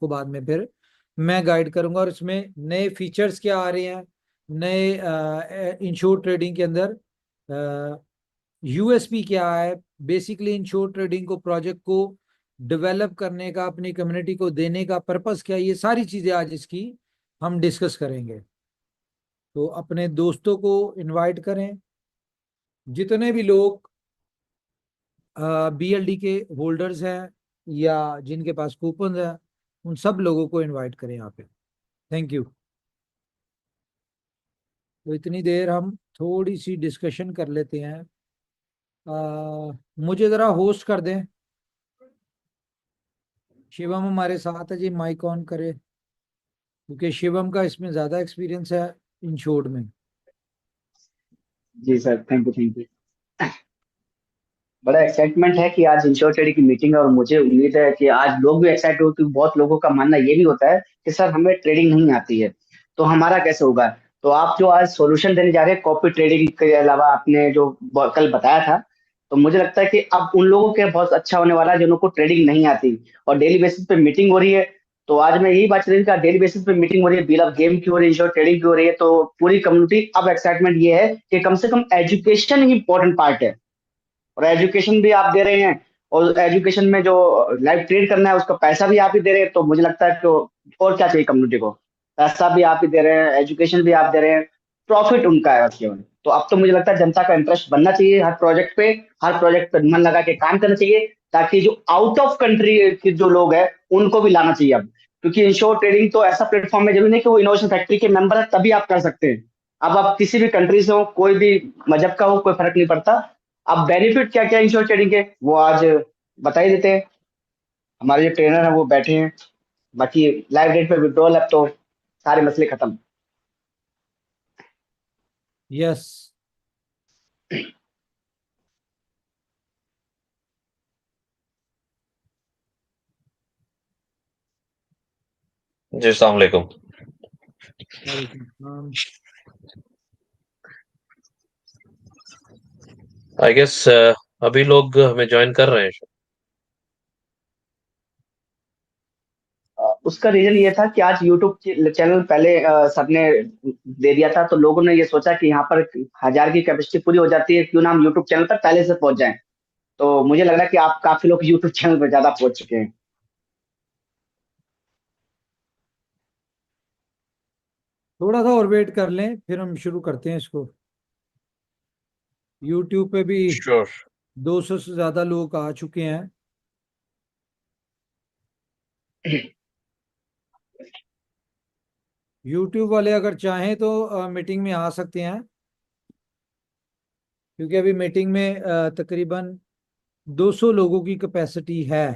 आपको बाद में फिर मैं गाइड करूंगा, और इसमें नए फीचर्स क्या आ रहे हैं, नए इंश्योर ट्रेडिंग के अंदर यूएसपी क्या है, बेसिकली इंश्योर ट्रेडिंग को, प्रोजेक्ट को डेवलप करने का, अपनी कम्युनिटी को देने का पर्पस क्या है, ये सारी चीजें आज इसकी हम डिस्कस करेंगे। तो अपने दोस्तों को इनवाइट करें, जितने भी लोग बीएलडी के होल्डर्स हैं या जिनके पास कूपन है, उन सब लोगों को इनवाइट करें यहाँ पे। Thank you. तो इतनी देर हम थोड़ी सी डिस्कशन कर लेते हैं। मुझे जरा होस्ट कर दें, शिवम हमारे साथ है जी, माइक ऑन करे, क्योंकि शिवम का इसमें ज्यादा एक्सपीरियंस है इंश्योर्ड में। जी sir, thank you thank you. बड़ा एक्साइटमेंट है कि आज इंश्योर ट्रेडिंग की मीटिंग है, और मुझे उम्मीद है कि आज लोग भी एक्साइटेड हो, क्योंकि बहुत लोगों का मानना ये भी होता है कि सर हमें ट्रेडिंग नहीं आती है, तो हमारा कैसे होगा। तो आप जो आज सॉल्यूशन देने जा रहे हैं कॉपी ट्रेडिंग के अलावा, आपने जो कल बताया था, तो मुझे लगता है कि अब उन लोगों के बहुत अच्छा होने वाला है जिन लोगों को ट्रेडिंग नहीं आती, और डेली बेसिस पे मीटिंग हो रही है। तो आज मैं यही बात करूँ कि डेली बेसिस पे मीटिंग हो रही है, बिल ऑफ गेम की हो रही है, इंश्योर ट्रेडिंग की हो रही है, तो पूरी कम्युनिटी अब एक्साइटमेंट ये है कि कम से कम एजुकेशन ही इंपॉर्टेंट पार्ट है, और एजुकेशन भी आप दे रहे हैं, और एजुकेशन में जो लाइव ट्रेड करना है उसका पैसा भी आप ही दे रहे हैं, तो मुझे लगता है कि और क्या चाहिए कम्युनिटी को। पैसा भी आप ही दे रहे हैं, एजुकेशन भी आप दे रहे हैं, प्रॉफिट उनका है केवल। तो अब तो मुझे लगता है जनता का इंटरेस्ट बनना चाहिए हर प्रोजेक्ट पे मन लगा के काम करना चाहिए, ताकि जो आउट ऑफ कंट्री के जो लोग हैं उनको भी लाना चाहिए अब। क्योंकि इंश्योर ट्रेडिंग तो ऐसा प्लेटफॉर्म है, जरूरी नहीं कि वो इनोवेशन फैक्ट्री के मेंबर है तभी आप कर सकते हैं। अब आप किसी भी कंट्री से हो, कोई भी मजहब का हो, कोई फर्क नहीं पड़ता। अब बेनिफिट क्या क्या इंश्योर ट्रेडिंग के वो आज बता ही देते हैं, हमारे जो ट्रेनर है वो बैठे हैं। बाकी लाइव रेट पे विड्रॉल, अब तो सारे मसले खत्म। यस। जी अस्सलाम वालेकुम। वालेकुम सलाम। आई गेस अभी लोग हमें ज्वाइन कर रहे हैं। उसका रीजन ये था कि आज यूट्यूब चैनल पहले सबने दे दिया था, तो लोगों ने ये सोचा कि यहाँ पर 1,000 की कैपेसिटी पूरी हो जाती है, क्यों ना हम यूट्यूब चैनल पर पहले से पहुंच जाएं। तो मुझे लग रहा है कि आप काफी लोग यूट्यूब चैनल पर ज्यादा पहुंच चुके हैं। थोड़ा सा और वेट कर लें, फिर हम शुरू करते हैं इसको। यूट्यूब पे भी श्योर। 200 से ज्यादा लोग आ चुके हैं। यूट्यूब वाले अगर चाहें तो मीटिंग में आ सकते हैं, क्योंकि अभी मीटिंग में तकरीबन 200 लोगों की कैपेसिटी है।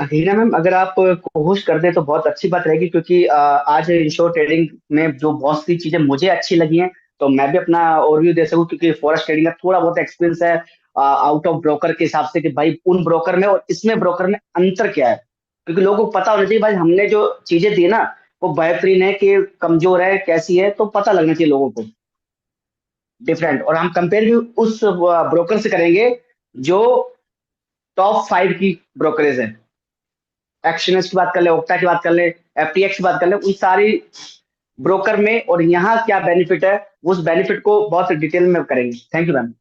हीना मैम, अगर आप होस्ट कर दें तो बहुत अच्छी बात रहेगी, क्योंकि आज इंश्योर ट्रेडिंग में जो बहुत सी चीजें मुझे अच्छी लगी हैं, तो मैं भी अपना ओवरव्यू दे सकूं, क्योंकि फॉरेक्स ट्रेडिंग का थोड़ा बहुत एक्सपीरियंस है आउट ऑफ ब्रोकर के हिसाब से, कि भाई उन ब्रोकर में और इसमें ब्रोकर में अंतर क्या है। क्योंकि लोगों को पता होना चाहिए भाई, हमने जो चीजें दी ना वो बेहतरीन है कि कमजोर है, कैसी है, तो पता लगना चाहिए लोगों को डिफरेंट। और हम कंपेयर भी उस ब्रोकर से करेंगे जो टॉप 5 की ब्रोकरेज है। एक्शनस की बात कर ले, ओक्टा की बात कर ले, एफटीएक्स की बात कर ले, उन सारी ब्रोकर में और यहाँ क्या बेनिफिट है, उस बेनिफिट को बहुत डिटेल में करेंगे। Thank you ma'am.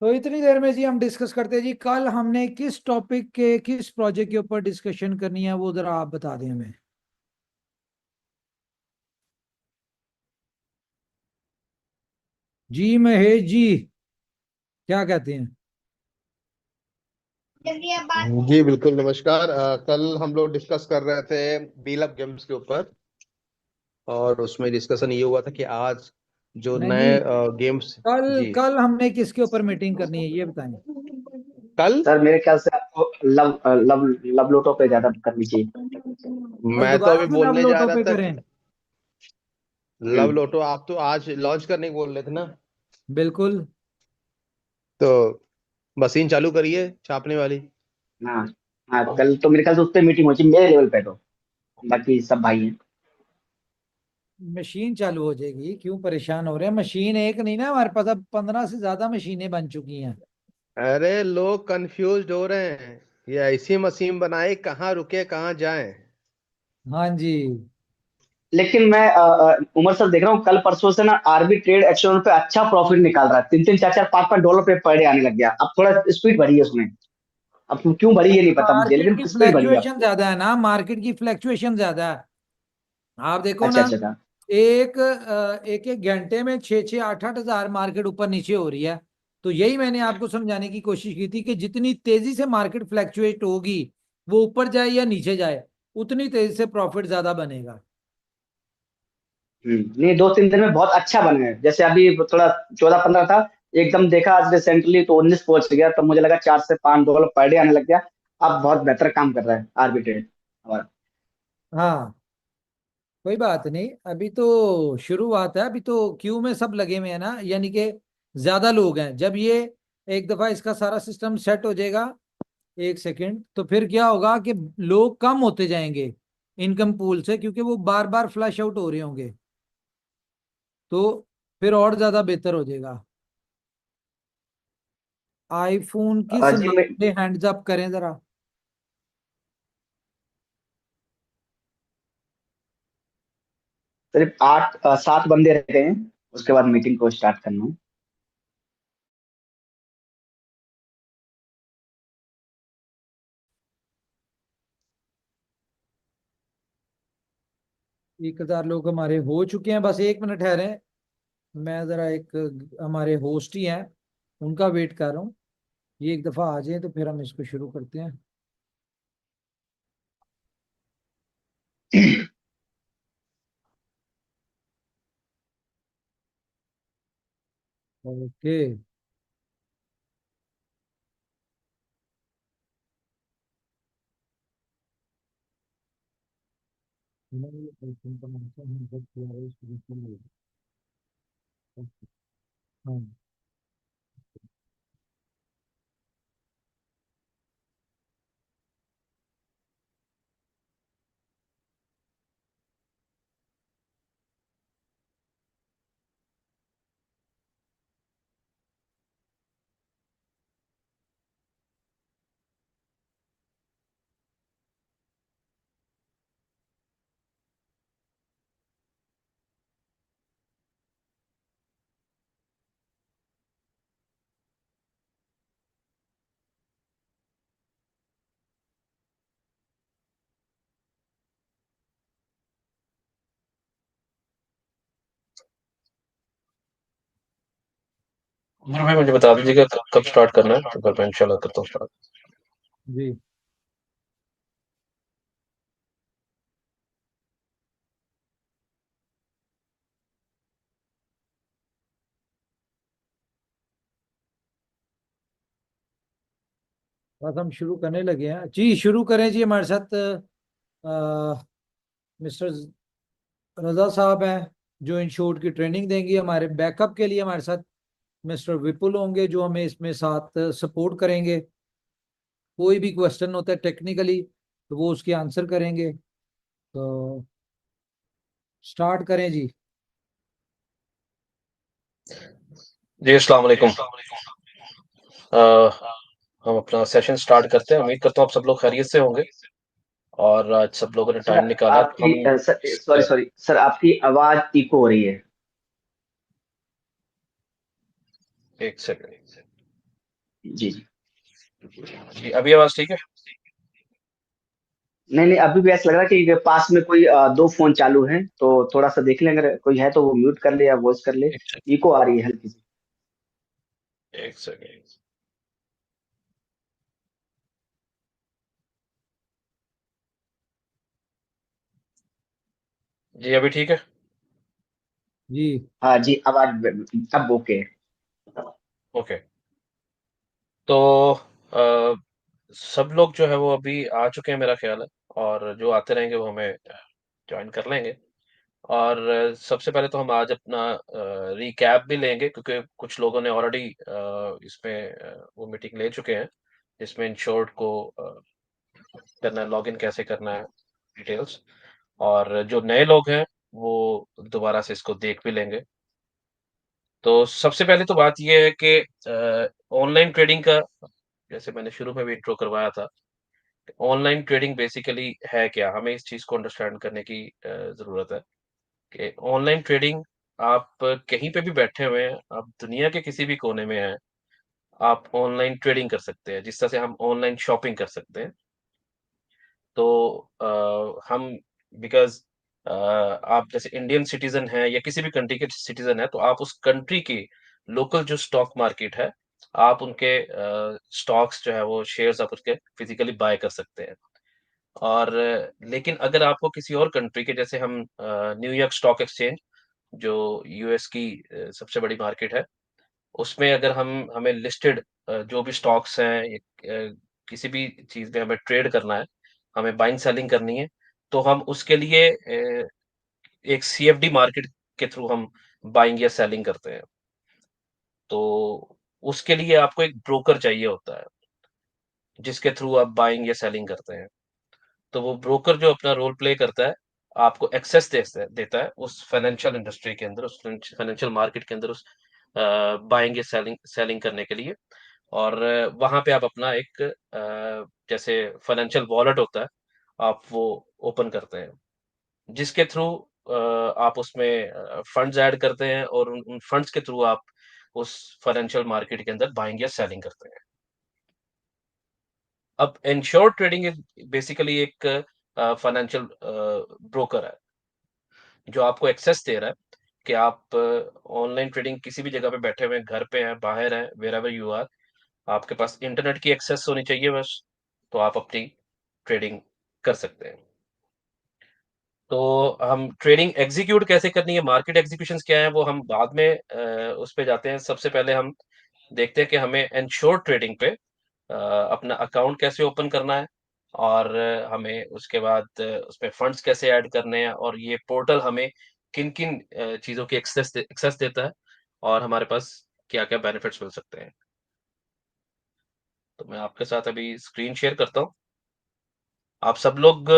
तो इतनी देर में जी हम डिस्कस करते हैं जी, कल हमने किस टॉपिक के, किस प्रोजेक्ट के ऊपर डिस्कशन करनी है, वो जरा आप बता दें हमें। जी महेश जी, क्या कहते हैं। जी बिल्कुल, नमस्कार। कल हम लोग डिस्कस कर रहे थे बीलअप गेम्स के ऊपर, और उसमें डिस्कशन ये हुआ था कि आज जो नहीं नए नहीं, गेम्स। कल जी। कल हमने किसके ऊपर मीटिंग करनी है ये बताएं। कल सर मेरे ख्याल से आपको लव लव लव लोटो पे ज्यादा करनी चाहिए। कल मैं तो दोबारा अभी से लव बोलने जा लोटो रहा पे था करें। कि लव लोटो आप तो आज लॉन्च करने को बोल रहे थे ना। बिल्कुल। तो मशीन चालू करिए छापने वाली। हाँ हाँ, कल तो मेरे ख्याल से उस पर मीटिंग होगी मेरे लेवल पे तो, बाकी सब भाई हैं। मशीन चालू हो जाएगी, क्यों परेशान हो रहे हैं? मशीन एक नहीं ना हमारे पास, अब 15 से ज्यादा मशीनें बन चुकी हैं। अरे लोग कंफ्यूज हो रहे हैं, ये ऐसी मशीन बनाए कहाँ रुके कहाँ जाएं। हाँ जी। लेकिन मैं उमर सर देख रहा हूँ कल परसों से ना आरबी ट्रेड एक्शन पे अच्छा प्रॉफिट निकाल रहा है, 3-3 4-4 5-5 डॉलर पे पर डे आने लग गया। अब थोड़ा स्पीड बढ़ी है उसमें। अब क्यों बढ़ी ये नहीं पता मुझे, मार्केट लेकिन की स्पीड बढ़ी है अब। फ्लैक्चुएशन ज्यादा है ना, मार्केट की फ्लैक्चुएशन ज्यादा है। आप देखो अच्छा ना, अच्छा अच्छा। एक एक घंटे में 6-6 8-8 हजार मार्केट ऊपर नीचे हो रही है। तो यही मैंने आपको समझाने की कोशिश की थी कि जितनी तेजी से मार्केट फ्लैक्चुएट होगी, वो ऊपर जाए या नीचे जाए, उतनी तेजी से प्रॉफिट ज्यादा बनेगा। नहीं 2-3 दिन में बहुत अच्छा बना है, जैसे अभी थोड़ा 14-15 था, एकदम देखा आज रिसेंटली तो 19 पहुंच गया, तो मुझे लगा 4 से 5 डॉलर पर डे आने लग गया। अब बहुत बेहतर काम कर रहा है आर्बिट्रेज। और हाँ, कोई बात नहीं, अभी तो शुरुआत है, अभी तो क्यू में सब लगे हुए हैं ना, यानी कि ज्यादा लोग हैं। जब ये एक दफा इसका सारा सिस्टम सेट हो जाएगा, एक सेकंड, तो फिर क्या होगा कि लोग कम होते जाएंगे इनकम पूल से, क्योंकि वो बार बार फ्लैश आउट हो रहे होंगे। तो फिर और ज्यादा बेहतर हो जाएगा। आईफोन किस जी नाम मैं से हैंड्स अप करें जरा। सिर्फ 8-7 बंदे रह गए हैं, उसके बाद मीटिंग को स्टार्ट करना है। 1000 लोग हमारे हो चुके हैं, बस 1 मिनट ठहरे। मैं जरा एक, हमारे होस्ट ही हैं, उनका वेट कर रहा हूँ। ये एक दफा आ जाए तो फिर हम इसको शुरू करते हैं। ओके। हाँ। उमर भाई मुझे बता दीजिएगा कब कब स्टार्ट करना है, तो फिर मैं इंशाल्लाह करता हूँ स्टार्ट। जी। बस हम शुरू करने लगे हैं जी, शुरू करें जी। हमारे साथ मिस्टर रजा साहब हैं, जो इंश्योर्ड की ट्रेनिंग देंगे। हमारे बैकअप के लिए हमारे साथ मिस्टर विपुल होंगे, जो हमें इसमें साथ सपोर्ट करेंगे। कोई भी क्वेश्चन होता है टेक्निकली, तो वो उसके आंसर करेंगे। तो स्टार्ट करें जी। जी अस्सलाम वालेकुम। अ, हम अपना सेशन स्टार्ट करते हैं। उम्मीद करता हूँ आप सब लोग खैरियत से होंगे, और आज सब लोगों ने सर टाइम निकाला तो आपकी हम सॉरी सॉरी सर, आपकी आवाज इको हो रही है। एक सेकंड। जी जी। जी अभी आवाज ठीक है? नहीं नहीं, अभी भी ऐसा लग रहा है कि पास में कोई 2 फोन चालू हैं, तो थोड़ा सा देख लें, अगर कोई है तो वो म्यूट कर ले या वॉइस कर ले। एक सेकंड। इको आ रही है हल्की सी। एक सेकंड। जी अभी ठीक है। जी। हाँ जी, आवाज अब ओके। ओके। तो अ, सब लोग जो है वो अभी आ चुके हैं मेरा ख्याल है, और जो आते रहेंगे वो हमें ज्वाइन कर लेंगे। और सबसे पहले तो हम आज अपना रिकैप भी लेंगे, क्योंकि कुछ लोगों ने ऑलरेडी इसमें वो मीटिंग ले चुके हैं, जिसमें इंश्योर्ड को करना है, लॉगिन कैसे करना है, डिटेल्स। और जो नए लोग हैं वो दोबारा से इसको देख भी लेंगे। तो सबसे पहले तो बात ये है कि ऑनलाइन ट्रेडिंग का, जैसे मैंने शुरू में भी इंट्रो करवाया था, ऑनलाइन ट्रेडिंग बेसिकली है क्या? हमें इस चीज़ को अंडरस्टैंड करने की ज़रूरत है कि ऑनलाइन ट्रेडिंग, आप कहीं पे भी बैठे हुए हैं, आप दुनिया के किसी भी कोने में हैं, आप ऑनलाइन ट्रेडिंग कर सकते हैं, जिस तरह से हम ऑनलाइन शॉपिंग कर सकते हैं। तो हम बिकॉज़ आप जैसे इंडियन सिटीज़न हैं या किसी भी कंट्री के सिटीज़न हैं, तो आप उस कंट्री की लोकल जो स्टॉक मार्केट है, आप उनके स्टॉक्स जो है वो शेयर्स आप उसके फिज़िकली बाय कर सकते हैं। और लेकिन अगर आपको किसी और कंट्री के, जैसे हम न्यूयॉर्क स्टॉक एक्सचेंज, जो यूएस की सबसे बड़ी मार्केट है, उसमें अगर हमें लिस्टेड जो भी स्टॉक्स हैं, किसी भी चीज़ में हमें ट्रेड करना है, हमें बाइंग सेलिंग करनी है, तो हम उसके लिए एक सीएफडी मार्केट के थ्रू हम बाइंग या सेलिंग करते हैं। तो उसके लिए आपको एक ब्रोकर चाहिए होता है, जिसके थ्रू आप बाइंग या सेलिंग करते हैं। तो वो ब्रोकर जो अपना रोल प्ले करता है, आपको एक्सेस देता है उस फाइनेंशियल इंडस्ट्री के अंदर, उस फाइनेंशियल मार्केट के अंदर, उस बाइंग या सेलिंग सेलिंग करने के लिए। और वहाँ पे आप अपना एक जैसे फाइनेंशियल वॉलेट होता है, आप वो ओपन करते हैं, जिसके थ्रू आप उसमें फंड्स ऐड करते हैं, और उन फंड्स के थ्रू आप उस फाइनेंशियल मार्केट के अंदर बाइंग या सेलिंग करते हैं। अब इनश्योर्ड ट्रेडिंग इज़ बेसिकली एक फाइनेंशियल ब्रोकर है, जो आपको एक्सेस दे रहा है कि आप ऑनलाइन ट्रेडिंग किसी भी जगह पे बैठे हुए हैं, घर पे हैं, बाहर हैं, व्हेरेवर यू आर, आपके पास इंटरनेट की एक्सेस होनी चाहिए बस, तो आप अपनी ट्रेडिंग कर सकते हैं। तो हम ट्रेडिंग एग्ज़ीक्यूट कैसे करनी है, मार्केट एक्ज़ीक्यूशंस क्या हैं, वो हम बाद में उस पे जाते हैं। सबसे पहले हम देखते हैं कि हमें एन्श्योर्ड ट्रेडिंग पे अपना अकाउंट कैसे ओपन करना है, और हमें उसके बाद उसमें फंड्स कैसे ऐड करने हैं, और ये पोर्टल हमें किन-किन चीज़ों की एक्सेस देता है, और हमारे पास क्या-क्या बेनिफिट्स मिल सकते हैं। तो मैं आपके साथ अभी स्क्रीन शेयर करता हूँ। आप सब लोग,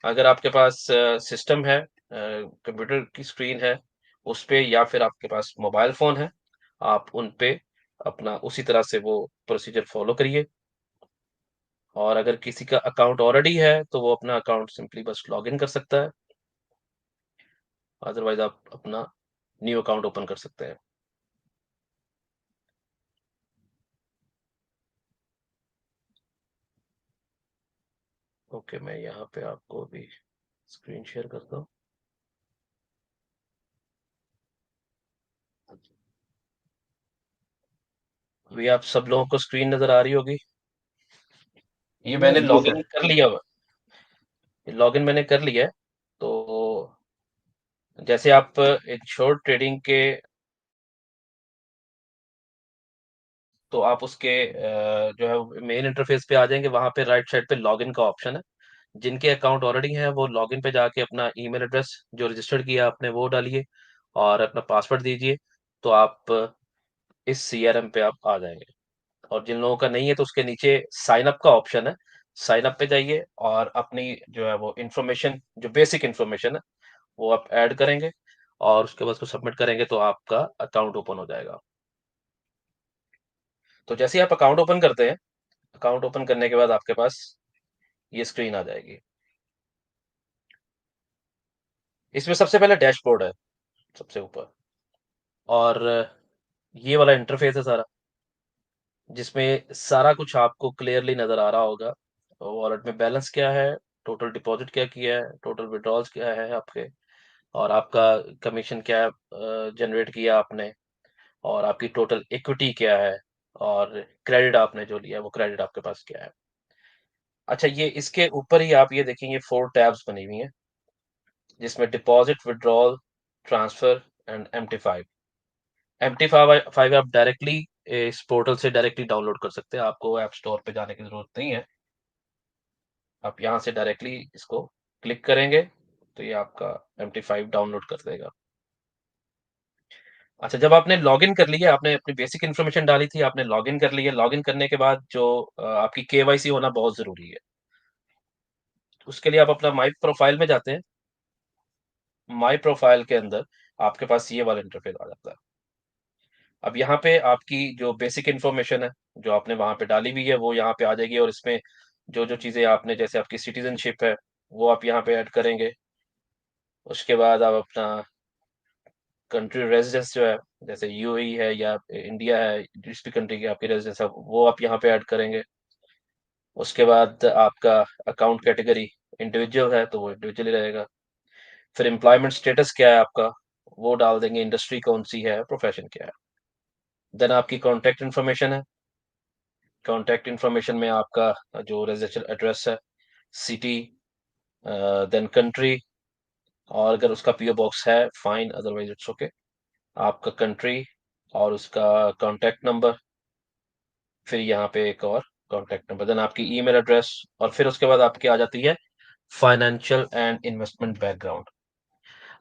अगर आपके पास सिस्टम है, कंप्यूटर की स्क्रीन है, उस पे, या फिर आपके पास मोबाइल फ़ोन है, आप उन पे अपना उसी तरह से वो प्रोसीजर फ़ॉलो करिए। और अगर किसी का अकाउंट ऑलरेडी है, तो वो अपना अकाउंट सिंपली बस लॉगिन कर सकता है, अदरवाइज़ आप अपना न्यू अकाउंट ओपन कर सकते हैं। ओके, मैं यहाँ पे आपको अभी स्क्रीन शेयर करता हूँ। अभी आप सब लोगों को स्क्रीन नज़र आ रही होगी। ये मैंने यस जी सर। Login sir. कर लिया हुआ लॉगिन मैंने कर लिया है। तो जैसे आप इंश्योर्ड ट्रेडिंग के, तो आप उसके जो है मेन इंटरफेस पे आ जाएँगे, वहाँ पे राइट साइड पे लॉगिन का ऑप्शन है। जिनके अकाउंट ऑलरेडी हैं, वो लॉगिन पे जाके अपना ईमेल एड्रेस जो रजिस्टर्ड किया आपने वो डालिए, और अपना पासवर्ड दीजिए, तो आप इस सीआरएम पे आप आ जाएँगे। और जिन लोगों का नहीं है, तो उसके नीचे साइन अप का ऑप्शन है, साइन अप पे जाइए, और अपनी जो है वो इन्फॉर्मेशन, जो बेसिक इन्फॉर्मेशन है, वो आप ऐड करेंगे, और उसके बाद उसको सबमिट करेंगे, तो आपका अकाउंट ओपन हो जाएगा। तो जैसे ही आप अकाउंट ओपन करते हैं, अकाउंट ओपन करने के बाद आपके पास ये स्क्रीन आ जाएगी। इसमें सबसे पहले डैशबोर्ड है, सबसे ऊपर, और ये वाला इंटरफेस है सारा, जिसमें सारा कुछ आपको क्लियरली नज़र आ रहा होगा। वॉलेट में बैलेंस क्या है, टोटल डिपॉज़िट क्या किया है, टोटल विथड्रॉल्स क्या है आपके, और आपका कमीशन क्या जनरेट किया आपने, और आपकी टोटल इक्विटी क्या है, और क्रेडिट आपने जो लिया है, वो क्रेडिट आपके पास क्या है। अच्छा, ये इसके ऊपर ही आप ये देखेंगे 4 टैब्स बनी हुई हैं। जिसमें deposit, withdrawal, transfer and MT5 आप डायरेक्टली इस पोर्टल से डायरेक्टली डाउनलोड कर सकते हैं, आपको ऐप स्टोर पे जाने की जरूरत नहीं है। आप यहाँ से डायरेक्टली इसको क्लिक करेंगे तो ये आपका MT5 डाउनलोड कर देगा। अच्छा, जब आपने लॉगिन कर लिया, आपने अपनी बेसिक इन्फॉर्मेशन डाली थी, आपने लॉगिन कर लिया, लॉगिन करने के बाद जो आपकी KYC होना बहुत जरूरी है। उसके लिए आप अपना माई प्रोफाइल में जाते हैं। माई प्रोफाइल के अंदर आपके पास ये वाला इंटरफेस आ जाता है। अब यहाँ पे आपकी जो बेसिक इन्फॉर्मेशन है, जो आपने वहाँ पे डाली हुई है, वो यहाँ पे आ जाएगी और इसमें जो चीजें आपने, जैसे आपकी सिटीजनशिप है, वो आप यहाँ पे ऐड करेंगे। उसके बाद आप अपना कंट्री रेजिडेंस जो है, जैसे UAE है या इंडिया है, जिस भी कंट्री की आपकी रेजिडेंस है, वो आप यहाँ पे ऐड करेंगे। उसके बाद आपका अकाउंट कैटेगरी इंडिविजुअल है तो वो इंडिविजुअल ही रहेगा। फिर एम्प्लॉयमेंट स्टेटस क्या है आपका, वो डाल देंगे, इंडस्ट्री कौन सी है, प्रोफेशन क्या है। देन आपकी कॉन्टैक्ट इन्फॉर्मेशन है। कॉन्टैक्ट इन्फॉर्मेशन में आपका जो रेजिडेंशियल एड्रेस है, सिटी, देन कंट्री, और अगर उसका PO बॉक्स है फाइन, अदरवाइज इट्स ओके। आपका कंट्री और उसका कॉन्टैक्ट नंबर, फिर यहाँ पे एक और कॉन्टैक्ट नंबर, देन आपकी ईमेल एड्रेस, और फिर उसके बाद आपकी आ जाती है फाइनेंशियल एंड इन्वेस्टमेंट बैकग्राउंड।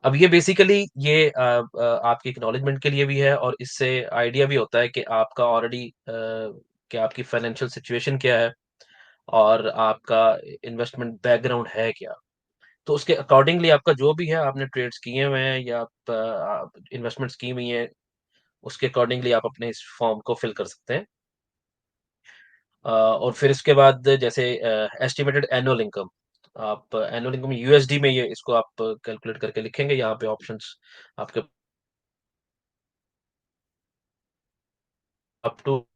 अब ये बेसिकली ये आपकी एक्नॉलेजमेंट के लिए भी है, और इससे आइडिया भी होता है कि आपका ऑलरेडी कि आपकी फाइनेंशियल सिचुएशन क्या है और आपका इन्वेस्टमेंट बैकग्राउंड है क्या। तो उसके अकॉर्डिंगली आपका जो भी है, आपने ट्रेड्स किए हुए हैं या आप इन्वेस्टमेंट्स की हुई हैं, उसके अकॉर्डिंगली आप अपने इस फॉर्म को फिल कर सकते हैं। और फिर इसके बाद जैसे एस्टिमेटेड एनुअल इनकम, आप एनुअल इनकम USD में ये इसको आप कैलकुलेट करके लिखेंगे। यहाँ पे ऑप्शंस आपके अप टू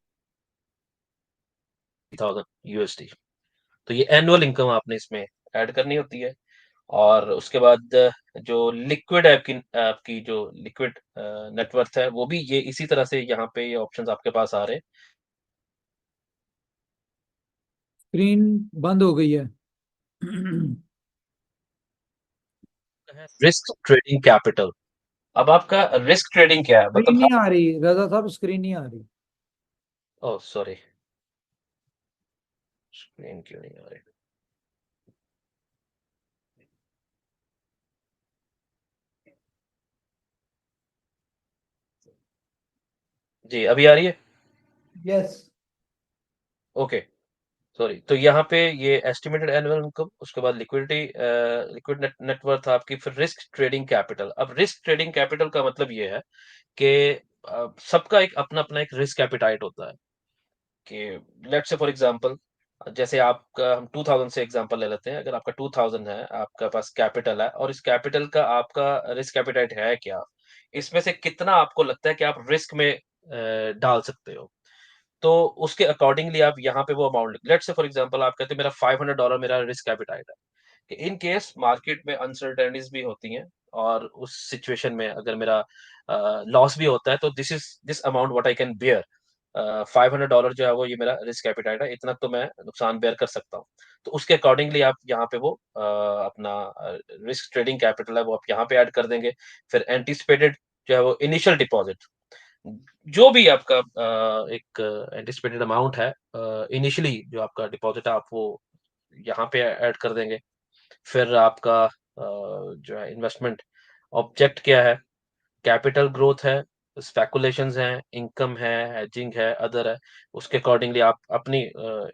1000 USD, तो ये एनुअल इनकम आपने इसमें ऐड करनी होती है। और उसके बाद जो लिक्विड आपकी जो लिक्विड नेटवर्थ है, वो भी ये इसी तरह से यहाँ पे ये ऑप्शंस आपके पास आ रहे स्क्रीन बंद हो गई है। हैं। रिस्क ट्रेडिंग कैपिटल, अब आपका रिस्क ट्रेडिंग क्या है, स्क्रीन मतलब नहीं आ रही रजा साहब, स्क्रीन नहीं आ रही। ओह सॉरी, स्क्रीन क्यों नहीं आ रही? जी, अभी आ रही है? यस। Okay, sorry. तो यहाँ पे ये एस्टिमेटेड एनुअल इनकम, उसके बाद लिक्विडिटी, लिक्विड नेटवर्थ आपकी, फिर रिस्क ट्रेडिंग कैपिटल। अब रिस्क ट्रेडिंग कैपिटल का मतलब ये है कि सबका एक अपना अपना एक रिस्क एपिटाइट होता है। कि लेट्स से फॉर एग्जांपल, जैसे आपका हम 2000 से एग्जांपल ले लेते हैं। अगर आपका 2000 है, आपका पास कैपिटल है, और इस कैपिटल का आपका रिस्क एपिटाइट है क्या, इसमें से कितना आपको लगता है कि आप रिस्क में डाल सकते हो। तो उसके अकॉर्डिंगली आप यहाँ पे वो amount, let's say for example आप कहते हैं मेरा $500 मेरा रिस्क एपिटाइट है, कि इन केस मार्केट में अनसर्टेनिटीज भी होती हैं, और उस सिचुएशन में अगर मेरा लॉस भी होता है, तो this amount what I can bear. $500 जो है वो ये मेरा रिस्क एपिटाइट है, इतना तो मैं नुकसान बेयर कर सकता हूँ। तो उसके अकॉर्डिंगली आप यहाँ पे वो अपना रिस्क ट्रेडिंग कैपिटल है वो आप यहाँ पे ऐड कर देंगे। फिर एंटिसिपेटेड जो है वो इनिशियल डिपॉजिट, जो भी आपका एक एंटिसिपेटेड अमाउंट है इनिशियली जो आपका डिपॉजिट है, आप वो यहाँ पे ऐड कर देंगे। फिर आपका जो है इन्वेस्टमेंट ऑब्जेक्ट क्या है, कैपिटल ग्रोथ है, स्पेकुलेशंस हैं, इनकम है, हेजिंग है, अदर है। उसके अकॉर्डिंगली आप अपनी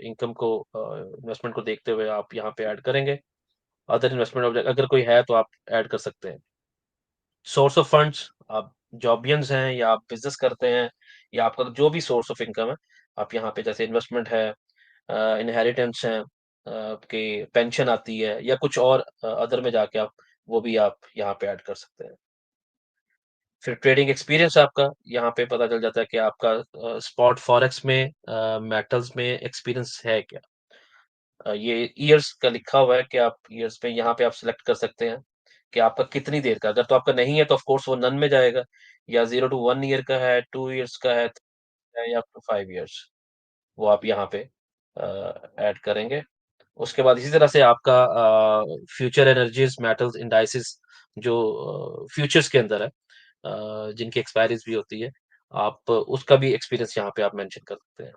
इनकम को, इन्वेस्टमेंट को देखते हुए आप यहाँ पे ऐड करेंगे। अदर इन्वेस्टमेंट ऑब्जेक्ट अगर कोई है तो आप ऐड कर सकते हैं। सोर्स ऑफ फंड्स, आप जॉबियंस हैं या आप बिजनेस करते हैं, या आपका जो भी सोर्स ऑफ इनकम है, आप यहाँ पे जैसे इन्वेस्टमेंट है, इनहेरिटेंस है, आपकी पेंशन आती है, या कुछ और अदर में जाके आप वो भी आप यहाँ पे ऐड कर सकते हैं। फिर ट्रेडिंग एक्सपीरियंस आपका यहाँ पे पता चल जाता है कि आपका स्पॉट फॉरेक्स में, मेटल्स में एक्सपीरियंस है क्या। ये ईयर्स का लिखा हुआ है कि आप ईयर्स पे यहाँ पे आप सिलेक्ट कर सकते हैं कि आपका कितनी देर का। अगर तो आपका नहीं है तो ऑफ कोर्स वो नन में जाएगा, या 0 टू 1 ईयर का है, 2 ईयर्स का है, या अप टू 5 ईयर्स, वो आप यहाँ पे ऐड करेंगे। उसके बाद इसी तरह से आपका फ्यूचर एनर्जीज मेटल्स इंडाइसिस जो फ्यूचर्स के अंदर है, जिनकी एक्सपायरीज भी होती है, आप उसका भी एक्सपीरियंस यहाँ पे आप मेंशन कर सकते हैं।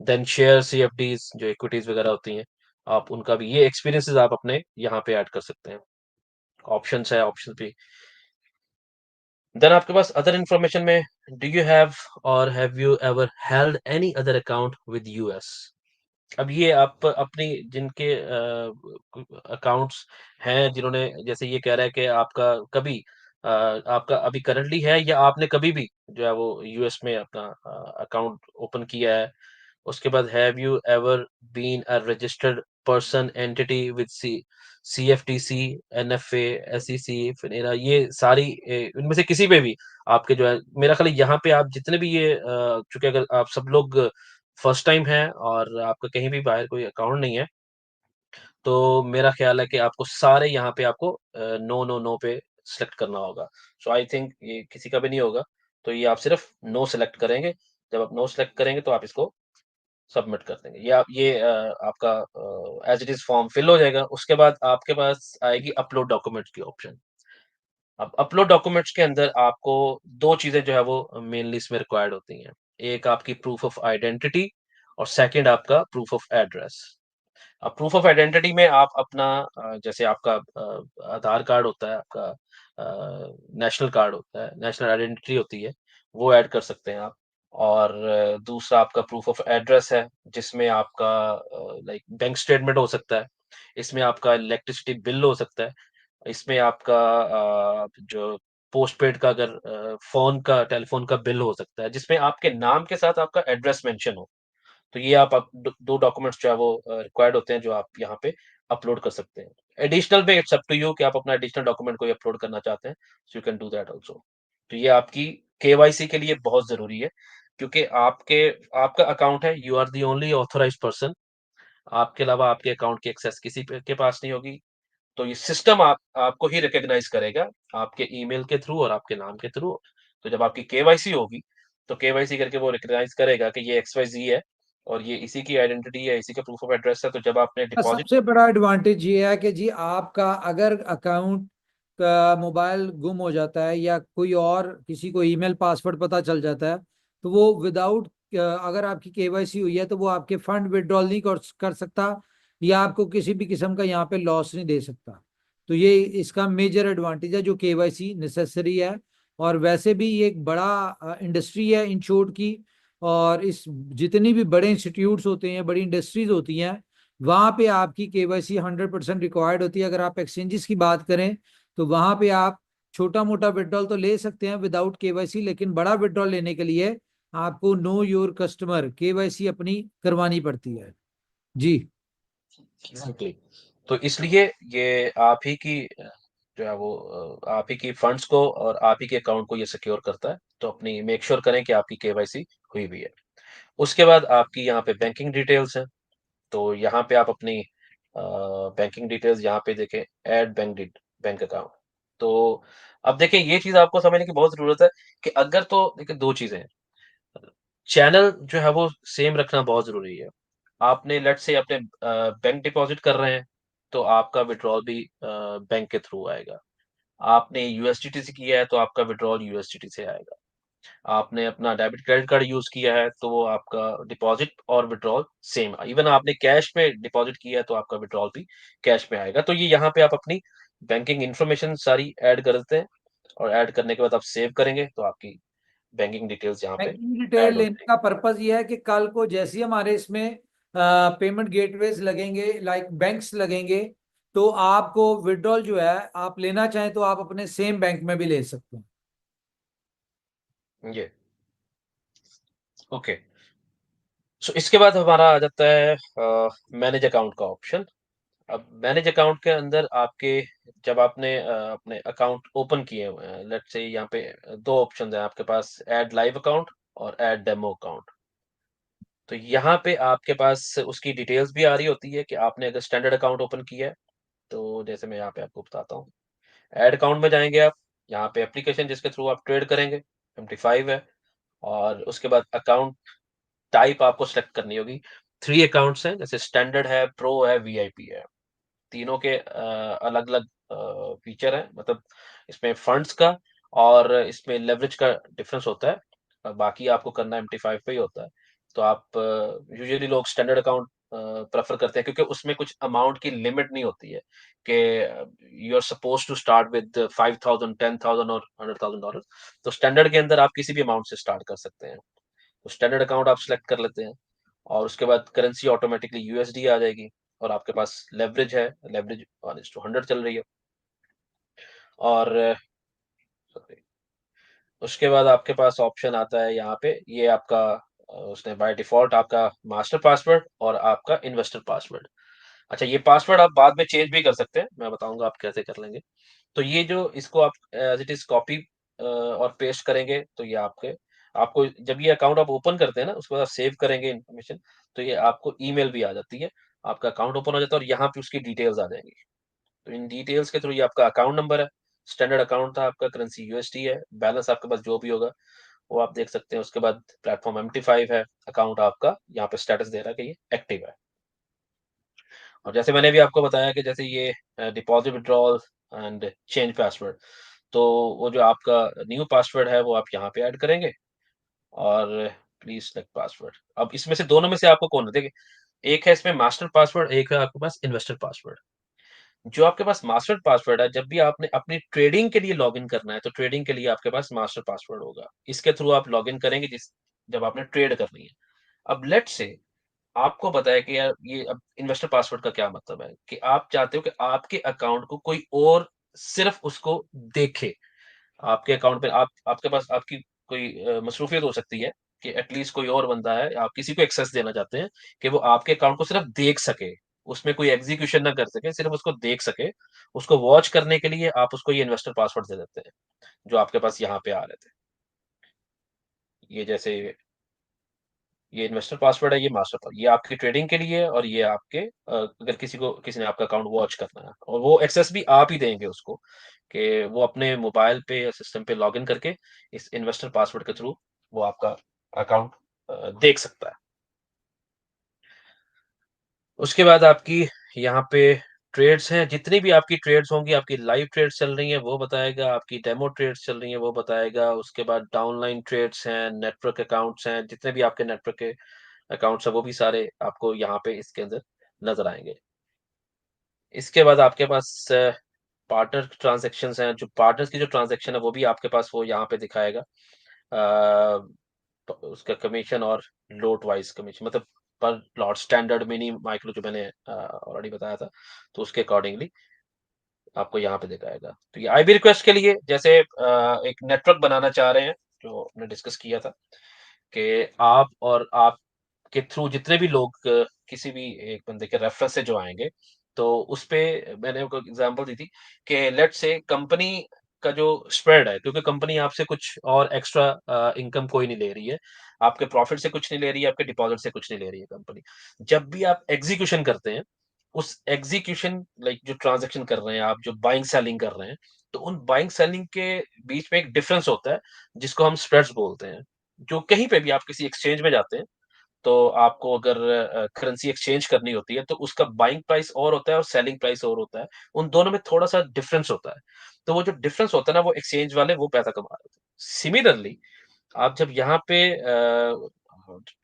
देन शेयर सीएफडीज जो इक्विटीज वगैरह होती हैं, आप उनका भी ये एक्सपीरियंसेस आप अपने यहाँ पे ऐड कर सकते हैं। ऑप्शंस है, ऑप्शन भी। देन आपके पास अदर इंफॉर्मेशन में, डू यू हैव और have you ever held any other account with US? अब ये आप अपनी जिनके अकाउंट्स हैं, जिन्होंने, जैसे ये कह रहा है कि आपका कभी आपका अभी करंटली है या आपने कभी भी जो है वो यूएस में अपना अकाउंट ओपन किया है। उसके बाद have you ever been a registered person entity with CFTC, NFA, SEC, FINRA, ये सारी इनमें से किसी पे भी आपके जो है, मेरा ख्याल है यहाँ पे आप जितने भी ये चूंकि अगर आप सब लोग फर्स्ट टाइम है और आपका कहीं भी बाहर कोई अकाउंट नहीं है, तो मेरा ख्याल है कि आपको सारे यहाँ पे आपको नो, नो, नो पे सेलेक्ट करना होगा। सो आई थिंक ये किसी का भी नहीं होगा, तो ये आप सिर्फ नो सेलेक्ट करेंगे। जब आप नो सेलेक्ट करेंगे तो आप इसको सबमिट कर देंगे। ये आपका as it is form fill हो जाएगा। उसके बाद आपके पास आएगी अपलोड डॉक्यूमेंट्स की ऑप्शन। अब अपलोड डॉक्यूमेंट्स के अंदर आपको 2 चीज़ें जो है वो मेनली इसमें रिक्वायर्ड होती हैं। एक आपकी प्रूफ ऑफ आइडेंटिटी और सेकंड आपका प्रूफ ऑफ एड्रेस। अब प्रूफ ऑफ आइडेंटिटी में आप अपना जैसे आपका आधार कार्ड होता है, आपका नेशनल कार्ड होता है, नेशनल आइडेंटिटी होती है, वो ऐड कर सकते हैं आप। और दूसरा आपका प्रूफ ऑफ एड्रेस है, जिसमें आपका लाइक बैंक स्टेटमेंट हो सकता है, इसमें आपका इलेक्ट्रिसिटी बिल हो सकता है, इसमें आपका जो पोस्टपेड का अगर फ़ोन का टेलीफ़ोन का बिल हो सकता है, जिसमें आपके नाम के साथ आपका एड्रेस मेंशन हो। तो ये आप 2 डॉक्यूमेंट्स जो है वो रिक्वायर्ड होते हैं, जो आप यहाँ पे अपलोड कर सकते हैं। एडिशनल में इट्स अप टू यू कि आप अपना एडिशनल डॉक्यूमेंट कोई अपलोड करना चाहते हैं, so you can do that also. तो ये आपकी केवाईसी के लिए बहुत ज़रूरी है, क्योंकि आपका अकाउंट है, you are the only authorised person. आपके अलावा आपके अकाउंट की एक्सेस किसी के पास नहीं होगी। तो ये सिस्टम आपको ही रिकॉग्नाइज़ करेगा, आपके ईमेल के थ्रू और आपके नाम के थ्रू। तो जब आपकी केवाईसी होगी, तो केवाईसी करके वो रिकॉग्नाइज़ करेगा कि ये एक्सवाईज़ी है और ये इसी की आइडेंटिटी है, इसी का प्रूफ ऑफ एड्रेस है। तो जब आपने डिपॉज़िट, सबसे बड़ा एडवांटेज ये है कि जी आपका अगर अकाउंट का मोबाइल गुम हो जाता है या कोई और किसी को ईमेल पासवर्ड पता चल जाता है, तो वो विदाउट, अगर आपकी केवाईसी हुई है तो वो आपके फंड विड्रॉल नहीं कर सकता या आपको किसी भी किस्म का यहाँ पे लॉस नहीं दे सकता। तो ये इसका मेजर एडवांटेज है जो केवाईसी नेसेसरी है। और वैसे भी ये एक बड़ा इंडस्ट्री है इंश्योर्ड की। और इस जितनी भी बड़े इंस्टीट्यूट्स होते हैं, बड़ी इंडस्ट्रीज होती हैं, वहां पे आपकी केवाईसी 100% रिक्वायर्ड होती है। अगर आप एक्सचेंजेस की बात करें तो वहां पे आप छोटा मोटा विड्रॉल तो ले सकते हैं विदाउट केवाईसी, लेकिन बड़ा विड्रॉल लेने के लिए आपको नो योर कस्टमर केवाईसी अपनी करवानी पड़ती है। जी। एग्ज़ैक्टली। तो इसलिए ये आप ही की जो है वो आप ही की फंड्स को और आप ही के अकाउंट को ये सिक्योर करता है। तो अपनी मेक श्योर करें कि आपकी केवाईसी हुई भी है। उसके बाद आपकी यहाँ पे बैंकिंग डिटेल्स हैं। तो यहाँ पे आप अपनी बैंकिंग डिटेल्स यहाँ पे देखें, ऐड बैंक अकाउंट। तो अब देखिए, ये चीज़ आपको समझने की बहुत ज़रूरत है कि अगर, तो देखिए 2 चीज़ें हैं। चैनल जो है वो सेम रखना बहुत ज़रूरी है। आपने लेट्स से अपने बैंक डिपॉज़िट कर रहे हैं, तो आपका विथड्रॉल भी बैंक के थ्रू आएगा। आपने यूएसडीटी से किया है, तो आपका विथड्रॉल यूएसडीटी से आएगा। आपने अपना डेबिट क्रेडिट कार्ड यूज़ किया है, तो वो आपका डिपॉज़िट और विथड्रॉल सेम। इवन आपने कैश में डिपॉज़िट किया है, तो आपका विथड्रॉल भी कैश में आएगा। तो ये यहाँ पे आप अपनी बैंकिंग इन्फॉर्मेशन सारी ऐड कर देते हैं और ऐड करने के बाद आप सेव करेंगे, तो आपकी बैंकिंग डिटेल्स यहाँ पे बैंकिंग डिटेल ऐड हो लेने जाएगी। का पर्पज ये है कि कल को जैसे ही हमारे इसमें पेमेंट गेटवेज लगेंगे, लाइक बैंक्स लगेंगे, तो आपको विड्रॉल जो है आप लेना चाहें तो आप अपने सेम बैंक में भी ले सकते हैं। ये ओके। सो इसके बाद हमारा आ जाता है मैनेज अकाउंट का ऑप्शन। अब मैनेज अकाउंट के अंदर आपके, जब आपने अपने अकाउंट ओपन किए हुए हैं, लेट्स से यहाँ पे 2 ऑप्शंस हैं आपके पास, ऐड लाइव अकाउंट और ऐड डेमो अकाउंट। तो यहाँ पे आपके पास उसकी डिटेल्स भी आ रही होती है कि आपने अगर स्टैंडर्ड अकाउंट ओपन किया है, तो जैसे मैं यहाँ पे आपको बताता हूँ। ऐड अकाउंट में जाएँगे आप, यहाँ पे एप्लीकेशन जिसके थ्रू आप ट्रेड करेंगे, MT5 है। और उसके बाद अकाउंट टाइप आपको सेलेक्ट करनी होगी। 3 अकाउंट्स हैं, जैसे स्टैंडर्ड है, प्रो है, वीआईपी है। तीनों के अलग अलग फीचर है, मतलब इसमें फंड्स का और इसमें लेवरेज का डिफरेंस होता है। बाकी आपको करना MT5 पे ही होता है। तो आप यूजुअली लोग स्टैंडर्ड अकाउंट प्रेफर करते हैं, क्योंकि उसमें कुछ अमाउंट की लिमिट नहीं होती है कि you are suppose to start with 5,000, 10,000 और $100,000। तो स्टैंडर्ड के अंदर आप किसी भी अमाउंट से स्टार्ट कर सकते हैं। तो स्टैंडर्ड अकाउंट आप सिलेक्ट कर लेते हैं और उसके बाद करेंसी ऑटोमेटिकली यूएसडी आ जाएगी और आपके पास लेवरेज है, लेवरेज 1:100 चल रही है। और sorry, उसके बाद आपके पास ऑप्शन आता है यहाँ पे, ये आपका उसने बाय डिफॉल्ट आपका मास्टर पासवर्ड और आपका इन्वेस्टर पासवर्ड। अच्छा, ये पासवर्ड आप बाद में चेंज भी कर सकते हैं, मैं बताऊंगा आप कैसे कर लेंगे। तो ये जो इसको आप एज इट इज कॉपी और पेस्ट करेंगे, तो ये आपको जब ये अकाउंट आप ओपन करते हैं ना, उसके बाद आप सेव करेंगे इन्फॉर्मेशन, तो ये आपको ईमेल भी आ जाती है, आपका अकाउंट ओपन हो जाता है और यहाँ पे उसकी डिटेल्स आ जाएंगी। तो इन डिटेल्स के थ्रू ये आपका अकाउंट नंबर है, स्टैंडर्ड अकाउंट था आपका, करेंसी यूएसडी है, बैलेंस आपके पास जो भी होगा वो आप देख सकते हैं। उसके बाद प्लेटफॉर्म MT5 है, अकाउंट आपका यहाँ पे स्टेटस दे रहा है कि ये एक्टिव है। और जैसे मैंने भी आपको बताया कि जैसे ये deposit withdrawal and change password, तो वो जो आपका न्यू पासवर्ड है वो आप यहाँ पे ऐड करेंगे और प्लीज सेलेक्ट पासवर्ड। अब इसमें से दोनों में से आपको कौन है, देखिए एक है इसमें मास्टर पासवर्ड, एक है आपके पास इन्वेस्टर पासवर्ड। जो आपके पास मास्टर पासवर्ड है, जब भी आपने अपनी ट्रेडिंग के लिए लॉगिन करना है, तो ट्रेडिंग के लिए आपके पास मास्टर पासवर्ड होगा, इसके थ्रू आप लॉगिन करेंगे जब आपने ट्रेड करनी है। अब लेट्स से आपको पता है कि यार ये अब इन्वेस्टर पासवर्ड का क्या मतलब है, कि आप चाहते हो कि आपके अकाउंट को कोई और सिर्फ उसको देखे। आपके अकाउंट पे आपके पास आपकी कोई मसरूफियत हो सकती है कि एटलीस्ट कोई और बंदा है, आप किसी को एक्सेस देना चाहते हैं कि वो आपके अकाउंट को सिर्फ देख सके, उसमें कोई एग्जीक्यूशन ना कर सके, सिर्फ उसको देख सके। उसको वॉच करने के लिए आप उसको ये इन्वेस्टर पासवर्ड दे देते हैं, जो आपके पास यहाँ पे आ रहे थे। ये जैसे ये इन्वेस्टर पासवर्ड है, ये मास्टर पासवर्ड, ये आपकी ट्रेडिंग के लिए है और ये आपके अगर किसी ने आपका अकाउंट वॉच करना है, और वो एक्सेस भी आप ही देंगे उसको, कि वो अपने मोबाइल पे या सिस्टम पे लॉगिन करके इस इन्वेस्टर पासवर्ड के थ्रू वो आपका अकाउंट देख सकता है। उसके बाद आपकी यहाँ पे ट्रेड्स हैं, जितनी भी आपकी ट्रेड्स होंगी, आपकी लाइव ट्रेड्स चल रही हैं वो बताएगा, आपकी डेमो ट्रेड्स चल रही हैं वो बताएगा। उसके बाद डाउनलाइन ट्रेड्स हैं, नेटवर्क अकाउंट्स हैं, जितने भी आपके नेटवर्क के अकाउंट्स हैं वो भी सारे आपको यहाँ पे इसके अंदर नजर आएंगे। इसके बाद आपके पास पार्टनर ट्रांजैक्शंस हैं, जो पार्टनर्स की जो ट्रांजैक्शन है वो भी आपके पास वो यहाँ पे दिखाएगा। उसका कमीशन और लोट वाइज कमीशन, मतलब पर लॉट, स्टैंडर्ड, मिनी, माइक्रो, जो मैंने ऑलरेडी बताया था, तो उसके अकॉर्डिंगली आपको यहाँ पे दिखाएगा। तो ये आईबी रिक्वेस्ट के लिए जैसे एक नेटवर्क बनाना चाह रहे हैं, जो हमने डिस्कस किया था कि आप और आपके थ्रू जितने भी लोग किसी भी एक बंदे के रेफरेंस से जो आएंगे, तो उस पे मैंने आपको एग्जांपल दी थी कि लेट्स से कंपनी का जो स्प्रेड है, क्योंकि कंपनी आपसे कुछ और एक्स्ट्रा इनकम कोई नहीं ले रही है, आपके प्रॉफिट से कुछ नहीं ले रही है, आपके डिपॉजिट से कुछ नहीं ले रही है कंपनी। जब भी आप एग्जीक्यूशन करते हैं, उस एग्जीक्यूशन लाइक जो ट्रांजैक्शन कर रहे हैं आप, जो बाइंग सेलिंग कर रहे हैं, तो उन बाइंग सेलिंग के बीच में एक डिफरेंस होता है जिसको हम स्प्रेड्स बोलते हैं। जो कहीं पे भी आप किसी एक्सचेंज में जाते हैं, तो आपको अगर करेंसी एक्सचेंज करनी होती है, तो उसका बाइंग प्राइस और होता है और सेलिंग प्राइस और होता है। उन दोनों में थोड़ा-सा डिफरेंस होता है। तो वो जो डिफरेंस होता है ना, वो एक्सचेंज वाले वो पैसा कमा रहे थे। सिमिलरली आप जब यहाँ पे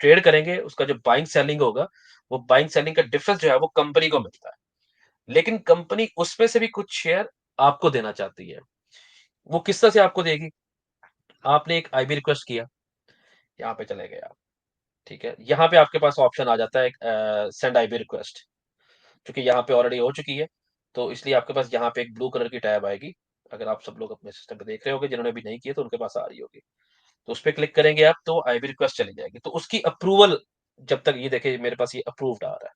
ट्रेड करेंगे, उसका जो बाइंग सेलिंग होगा, वो बाइंग सेलिंग का डिफरेंस जो है वो कंपनी को मिलता है। लेकिन कंपनी उसमें से भी कुछ शेयर आपको देना चाहती है। वो किस तरह से आपको देगी? आपने एक आईबी रिक्वेस्ट किया, यहाँ पे चले गए आप, ठीक है? यहाँ पे आपके पास ऑप्शन आ जाता है सेंड आईबी रिक्वेस्ट, क्योंकि यहाँ पे ऑलरेडी हो चुकी है, तो इसलिए आपके पास यहाँ पे एक ब्लू कलर की टैब आएगी। अगर आप सब लोग अपने सिस्टम पे देख रहे होंगे, जिन्होंने अभी नहीं किया तो उनके पास आ रही होगी। तो उस पे क्लिक करेंगे आप, तो आईबी रिक्वेस्ट चली जाएगी। तो उसकी अप्रूवल, जब तक ये देखिए मेरे पास ये अप्रूव्ड आ रहा है,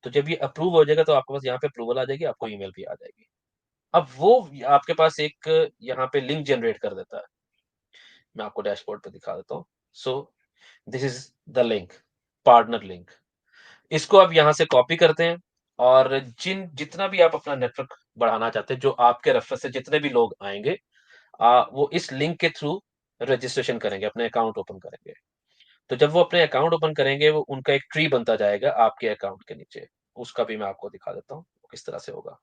तो जब ये अप्रूव हो जाएगा तो आपके पास यहाँ पे अप्रूवल आ जाएगी, आपको ईमेल भी आ जाएगी। अब वो आपके पास एक यहाँ पे लिंक जनरेट कर देता है। मैं आपको डैशबोर्ड पे दिखा देता हूँ। So this is the link, partner link. इसको आप यहाँ से कॉपी करते हैं और जितना भी आप अपना नेटवर्क बढ़ाना चाहते हैं, जो आपके रेफरेंस से जितने भी लोग आएंगे, वो इस लिंक के थ्रू रजिस्ट्रेशन करेंगे, अपने अकाउंट ओपन करेंगे। तो जब वो अपने अकाउंट ओपन करेंगे, वो उनका एक ट्री बनता जाएगा आपके अकाउंट के नीचे। उसका भी मैं आपको दिखा देता हूँ। वो किस तरह से होगा।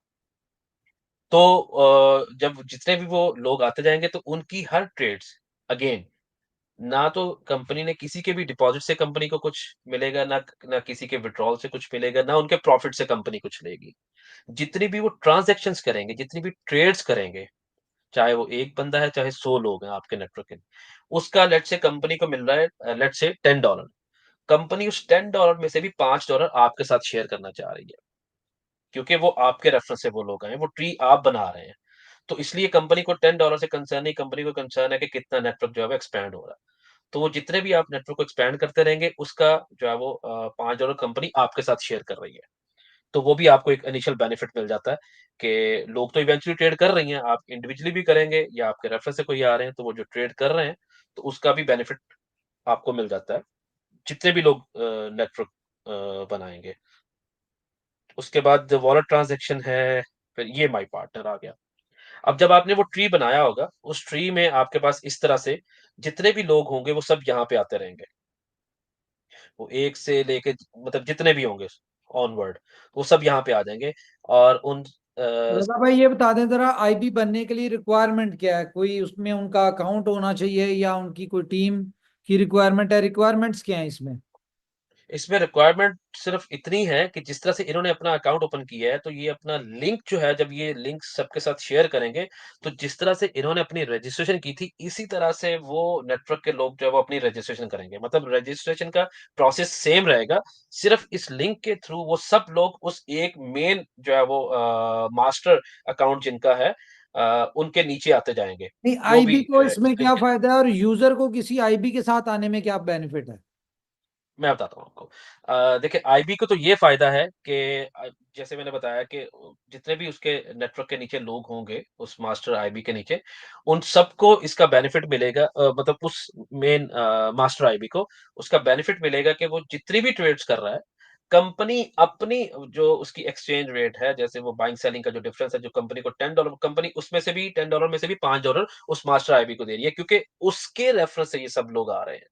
तो जब जितने भी वो लोग आते जाएँगे तो उनकी हर ट्रेड्स अगेन, ना तो कंपनी ने किसी के भी डिपॉज़िट से कंपनी को कुछ मिलेगा, ना किसी के विथड्रॉल से कुछ मिलेगा, ना उनके प्रॉफ़िट से कंपनी कुछ लेगी। जितनी भी वो ट्रांज़ैक्शंस करेंगे, जितनी भी ट्रेड्स करेंगे, चाहे वो 1 बंदा है, चाहे 100 लोग हैं आपके नेटवर्क के, उसका लेट्स से कंपनी को मिल रहा है लेट्स से $10। कंपनी उस $10 में से भी $5 आपके साथ शेयर करना चाह रही है, क्योंकि वो आपके रेफरेंस से वो लोग आए हैं, वो ट्री आप बना रहे हैं। तो इसलिए कंपनी को $10 से कंसर्न नहीं, कंपनी को कंसर्न है कि कितना नेटवर्क जो है वो एक्सपैंड हो रहा है। तो वो जितने भी आप नेटवर्क को एक्सपैंड करते रहेंगे, उसका जो है वो $5 कंपनी आपके साथ शेयर कर रही है। तो वो भी आपको एक इनिशियल बेनिफिट मिल जाता है कि लोग तो इवेंचुअली ट्रेड कर रही हैं, आप इंडिविजुअली भी करेंगे या आपके रेफरेंस से कोई आ रहे हैं, तो वो जो ट्रेड कर रहे हैं, तो उसका भी बेनिफिट आपको मिल जाता है, जितने भी लोग नेटवर्क बनाएँगे। उसके बाद वॉलेट ट्रांज़ैक्शन है, फिर ये माई पार्टनर आ गया। अब जब आपने वो ट्री बनाया होगा, उस ट्री में आपके पास इस तरह से जितने भी लोग होंगे, वो सब यहाँ पे आते रहेंगे। वो 1 से लेके मतलब जितने भी होंगे ऑनवर्ड, वो सब यहाँ पे आ जाएँगे और उन रजा भाई ये बता दें जरा, आईबी बनने के लिए रिक्वायरमेंट क्या है? कोई उसमें उनका अकाउंट होना चाहिए या उनकी कोई टीम की रिक्वायरमेंट है? रिक्वायरमेंट्स क्या है इसमें? इसमें रिक्वायरमेंट सिर्फ़ इतनी है कि जिस तरह से इन्होंने अपना अकाउंट ओपन किया है, तो ये अपना लिंक जो है, जब ये लिंक सबके साथ शेयर करेंगे, तो जिस तरह से इन्होंने अपनी रजिस्ट्रेशन की थी, इसी तरह से वो नेटवर्क के लोग जो है, वो अपनी रजिस्ट्रेशन करेंगे। मतलब रजिस्ट्रेशन का प्रोसेस सेम रहेगा, सिर्फ़ इस लिंक के थ्रू वो सब लोग उस एक मेन जो है वो मास्टर अकाउंट जिनका है उनके नीचे आते जाएँगे, नहीं, जो भी आईबी को इस इसमें लिंक क्या के फायदा है और यूजर को किसी आईबी के साथ आने में क्या बेनिफिट है? मैं बताता हूँ आपको। देखिए आईबी को तो ये फ़ायदा है कि जैसे मैंने बताया कि जितने भी उसके नेटवर्क के नीचे लोग होंगे, उस मास्टर आईबी के नीचे, उन सबको इसका बेनिफिट मिलेगा मतलब उस मेन मास्टर आईबी को उसका बेनिफिट मिलेगा कि वो जितनी भी ट्रेड्स कर रहा है, कंपनी अपनी जो उसकी एक्सचेंज रेट है, जैसे वो बाइंग सेलिंग का जो डिफरेंस है, जो कंपनी को $10 कंपनी उसमें से भी $10 में से भी $5 उस मास्टर आईबी को दे रही है, क्योंकि उसके रेफरेंस से ये सब लोग आ रहे हैं।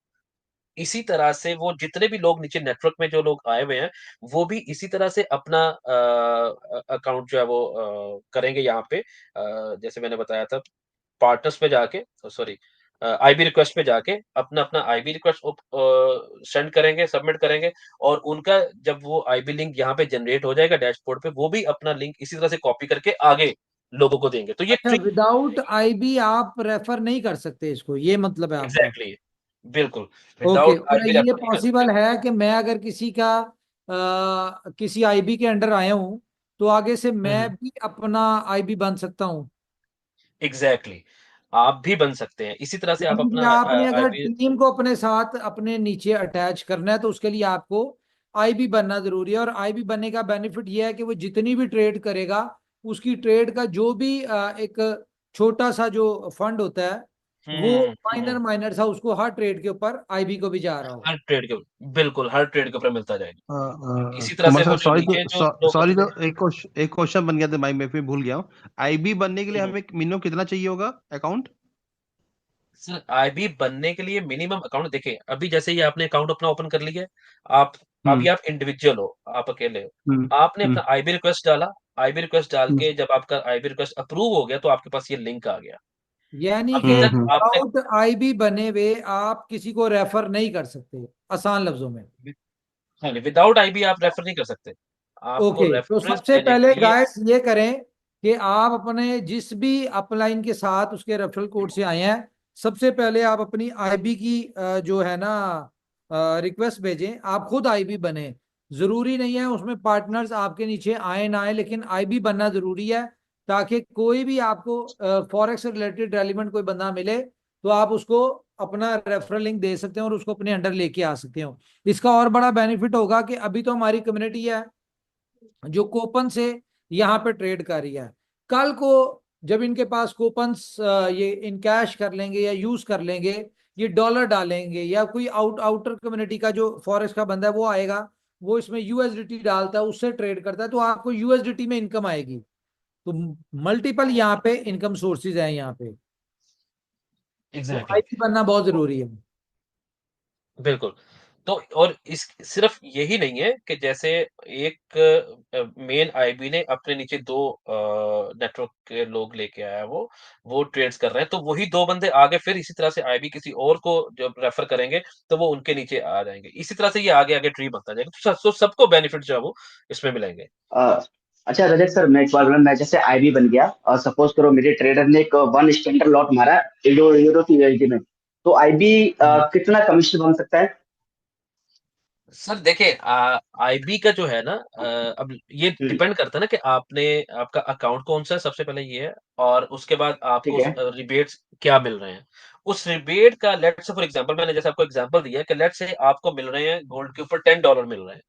इसी तरह से वो जितने भी लोग नीचे नेटवर्क में जो लोग आए हुए हैं, वो भी इसी तरह से अपना अकाउंट जो है वो करेंगे यहाँ पे जैसे मैंने बताया था पार्टनर्स पे जाके सॉरी आईबी रिक्वेस्ट पे जाके अपना-अपना आईबी रिक्वेस्ट सेंड करेंगे, सबमिट करेंगे और उनका जब वो आईबी लिंक यहाँ पे जनरेट हो जाएगा डैशबोर्ड पे, वो भी अपना लिंक इसी तरह से कॉपी करके आगे लोगों को देंगे। तो ये अच्छा, ट्री विदाउट आईबी आप रेफर नहीं कर सकते इसको, ये मतलब है आपका? एग्ज़ैक्टली बिल्कुल, ओके, विदाउट और आईबी ये रेफर नहीं कर सकते। पॉसिबल है कि मैं अगर किसी का किसी आईबी के अंडर आया हूं तो आगे से हुँ, मैं हुँ। भी अपना आईबी बन सकता हूं? एग्ज़ैक्टली आप भी बन सकते हैं। इसी तरह से आप यानी कि अपना आपने अगर आईबी टीम को अपने साथ अपने नीचे अटैच करना है तो उसके लिए आपको आईबी बनना जरूरी है। और आईबी बनने का बेनिफिट यह है कि वो जितनी भी ट्रेड करेगा, उसकी ट्रेड का जो भी एक छोटा सा जो फंड होता है, वो हुँ, हुँ, माइनर हुँ। माइनर सा उसको हर ट्रेड के ऊपर आईबी को भी जा रहा हो। हर ट्रेड के बिल्कुल, हर ट्रेड के ऊपर मिलता जाएगा। इसी तरह कुमार से सर वो जो नीचे जो लोग सॉरी होते तो जाएंगे एक क्वेश्चन बन गया दिमाग में, फिर भूल गया हूँ। आईबी बनने के लिए हुँ, हुँ। हमें मिनिमम कितना चाहिए होगा अकाउंट? सर आईबी बनने के लिए मिनिमम अकाउंट देखिए, अभी जैसे ही आपने अकाउंट अपना ओपन कर लिया है, आप अभी हम्म आप इंडिविजुअल हो, आप अकेले हो। हम्म आपने हम्म अपना आईबी रिक्वेस्ट डाला, आईबी रिक्वेस्ट डाल हम्म के जब आपका आईबी रिक्वेस्ट अप्रूव हो गया, तो आपके पास ये लिंक आ गया। यानी कि अभी तक आपने विदाउट आईबी बने हुए आप किसी को रेफर नहीं कर सकते, आसान लफ्जों में। हाँ, विदाउट आईबी आप रेफर नहीं कर सकते। आपको ओके, तो रेफरल सबसे देने पहले के लिए गाइस ये करें कि आप अपने जिस भी अपलाइन के साथ उसके रेफरल कोड से आए हैं, सबसे पहले आप अपनी आईबी की जो है ना रिक्वेस्ट भेजें। आप खुद आईबी बने, जरूरी नहीं है उसमें पार्टनर्स आपके नीचे आए ना आए, लेकिन आईबी बनना जरूरी है ताकि कोई भी आपको फॉरेक्स से रिलेटेड रेलिवेंट कोई बंदा मिले तो आप उसको अपना रेफरल लिंक दे सकते हैं और उसको अपने अंडर लेके आ सकते हो। इसका और बड़ा बेनिफिट होगा कि अभी तो हमारी कम्युनिटी है जो कूपन से यहाँ पे ट्रेड कर रही है। कल को जब इनके पास कूपन्स ये इन कैश कर लेंगे या यूज कर लेंगे, ये डॉलर डालेंगे या कोई आउटर कम्युनिटी का जो फॉरेक्स का बंदा है वो आएगा, वो इसमें यूएसडीटी डालता है, उससे ट्रेड करता है, तो आपको यूएसडीटी में इनकम आएगी। तो मल्टीपल यहाँ पे इनकम सोर्सेज हैं यहाँ पे। तो एग्ज़ैक्टली आईपी बनना बहुत जरूरी है। बिल्कुल। तो और इस सिर्फ यही नहीं है कि जैसे एक मेन आईबी ने अपने नीचे 2 नेटवर्क के लोग लेके आया है वो ट्रेड्स कर रहे हैं, तो वही 2 बंदे आगे फिर इसी तरह से आईबी किसी और को जब रेफर करेंगे, तो वो उनके नीचे आ जाएँगे। इसी तरह से ये आगे-आगे ट्री बनता जाएगा। तो सबको बेनिफिट जो है वो इसमें मिलेंगे। अच्छा रजत सर, मैं एक बार बोला, मैं जैसे आईबी बन गया और सपोज करो मेरे ट्रेडर ने एक वन स्टैंडर्ड लॉट मारा यूरो की यूएसडी में, तो आईबी हुँ। कितना कमीशन बन सकता है? सर देखिए आईबी का जो है ना अब ये हम्म, डिपेंड करता है ना कि आपका अकाउंट कौन-सा है सबसे पहले ये है और उसके बाद आपको ठीक है। रिबेट्स क्या मिल रहे हैं। उस रिबेट का लेट्स से फॉर एग्ज़ाम्पल मैंने जैसे आपको एग्ज़ाम्पल दिया है कि लेट्स से आपको मिल रहे हैं गोल्ड के ऊपर $10 मिल रहे हैं,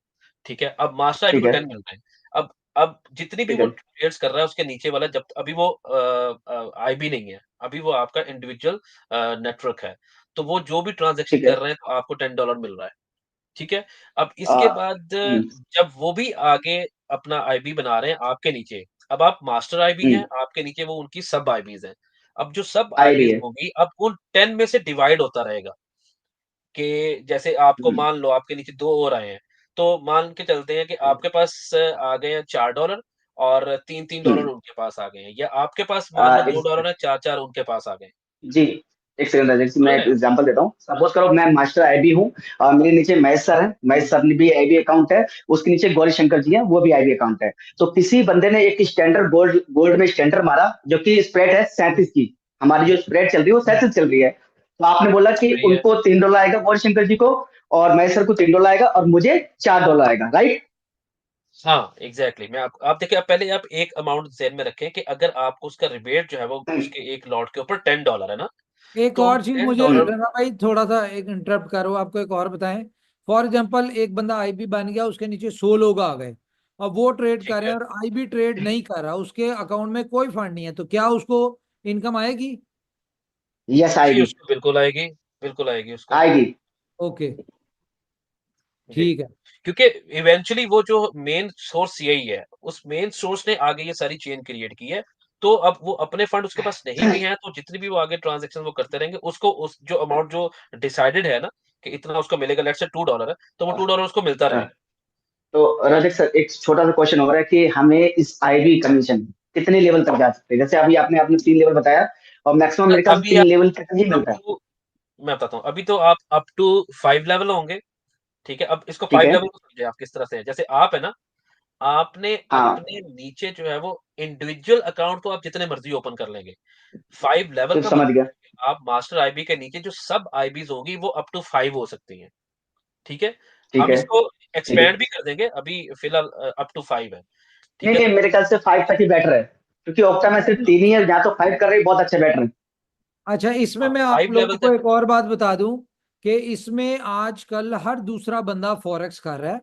ठीक है? अब मास्टर आईबी ठीक को है। 10 मिल रहे हैं। अब जितनी भी ठीक वो है। ट्रेड्स कर रहा है उसके नीचे वाला जब अभी वो आईबी नहीं है, अभी वो आपका इंडिविजुअल नेटवर्क है। तो वो जो भी ट्रांज़ैक्शन ठीक है। कर रहे हैं तो आपको $10 मिल रहा है। ठीक है? अब आ, इसके बाद हम्म, जब वो भी आगे अपना आईबी बना रहे हैं आपके नीचे, अब आप मास्टर आईबी हैं, आपके नीचे वो उनकी सब आईबीज़ हैं। अब जो सब आईबी आईबीज़ है। होंगी, अब उन 10 में से डिवाइड होता रहेगा कि जैसे आपको हम्म, मान लो आपके नीचे 2 और आए हैं, तो मान के चलते हैं कि आपके पास आ गए हैं $4 और $3-3 हम्म, उनके पास आ गए हैं या आपके पास मान लो $2 है, 4-4 उनके पास आ गए हैं। जी, एक सेकंड राजेश, मैं समझ एक रहे हैं? एग्जांपल देता हूँ। सपोज करो मैं मास्टर आईबी हूँ और मेरे नीचे महेश सर हैं, महेश हुँ, सर ने भी आईबी अकाउंट है, उसके नीचे गौरी शंकर जी हैं, वो भी आईबी अकाउंट है। तो किसी बंदे ने एक स्टैंडर्ड गोल्ड गोल्ड में स्टैंडर्ड मारा, जो कि स्प्रेड है हुँ, 37 की। हमारी जो स्प्रेड चल रही है वो हुँ, 37 चल रही है। तो आपने बोला कि सही है। उनको $3 आएगा गौरी शंकर जी को, और महेश सर को $3 आएगा, और मुझे $4 आएगा, राइट? हाँ, एग्ज़ैक्टली मैं आप देखिए आप पहले आप एक अमाउंट ज़हन में रखें कि अगर आपको उसका रिबेट जो है वो उसके एक लॉट के ऊपर $10 है ना, एक तो उन और चीज मुझे $10 रंगा भाई थोड़ा सा एक इंटरप्ट करो, आपको एक और बताएं। फॉर एग्जांपल एक बंदा आईबी बन गया, उसके नीचे 100 लोग आ गए, अब वो ट्रेड कर ठीक रहे है। हैं और आईबी ट्रेड नहीं कर रहा, उसके अकाउंट में कोई फंड नहीं है, तो क्या उसको इनकम आएगी? यस, जी, आएगी। उसको बिल्कुल आएगी उसको। आएगी। ओके, जी, ठीक है। क्योंकि इवेंचुअली वो जो मेन सोर्स यही है, उस मेन सोर्स ने आगे ये सारी चेन क्रिएट की है, तो अब वो अपने फंड उसके पास नहीं भी हैं, तो जितनी भी वो आगे ट्रांज़ैक्शन वो करते रहेंगे, उसको उस जो अमाउंट जो डिसाइडेड है ना, कि इतना उसको मिलेगा लेट्स से $2 है, तो वो $2 उसको मिलता हाँ, रहेगा। तो रजत सर, एक छोटा सा क्वेश्चन हो रहा है कि हमें इस आईबी कमीशन कितने लेवल तक जा सकते हैं? जैसे अभी आपने आपने 3 लेवल बताया, और मैक्सिमम सर मेरे ख्याल से अभी 3 लेवल तक ही अप मिलता है। टू मैं बताता हूँ, अभी तो आप अप टू 5 लेवल होंगे, ठीक है? अब इसको ठीक 5 है। लेवल को समझिए आप किस तरह से है, जैसे आप है ना, आपने हाँ, अपने नीचे जो है वो इंडिविजुअल अकाउंट तो आप जितने मर्ज़ी ओपन कर लेंगे। 5 लेवल फिर का समझ मतलब गया। है कि आप मास्टर आईबी के नीचे जो सब आईबीज़ होंगी वो अप टू 5 हो सकती हैं, ठीक है? ठीक हम है। इसको ठीक है। एक्सपैंड भी कर देंगे, अभी फिलहाल अप टू 5 है, ठीक नहीं है? नहीं, तो मेरे ख्याल से 5 तक ही बेटर है, क्योंकि ओक्टा में सिर्फ 3 ही है, जहाँ तो 5 कर रही बहुत अच्छा बेटर है। अच्छा, इसमें हाँ, मैं आप 5 लोगों लेवल को तक एक और बात बता दूं कि इसमें आजकल हर दूसरा बंदा फॉरेक्स कर रहा है।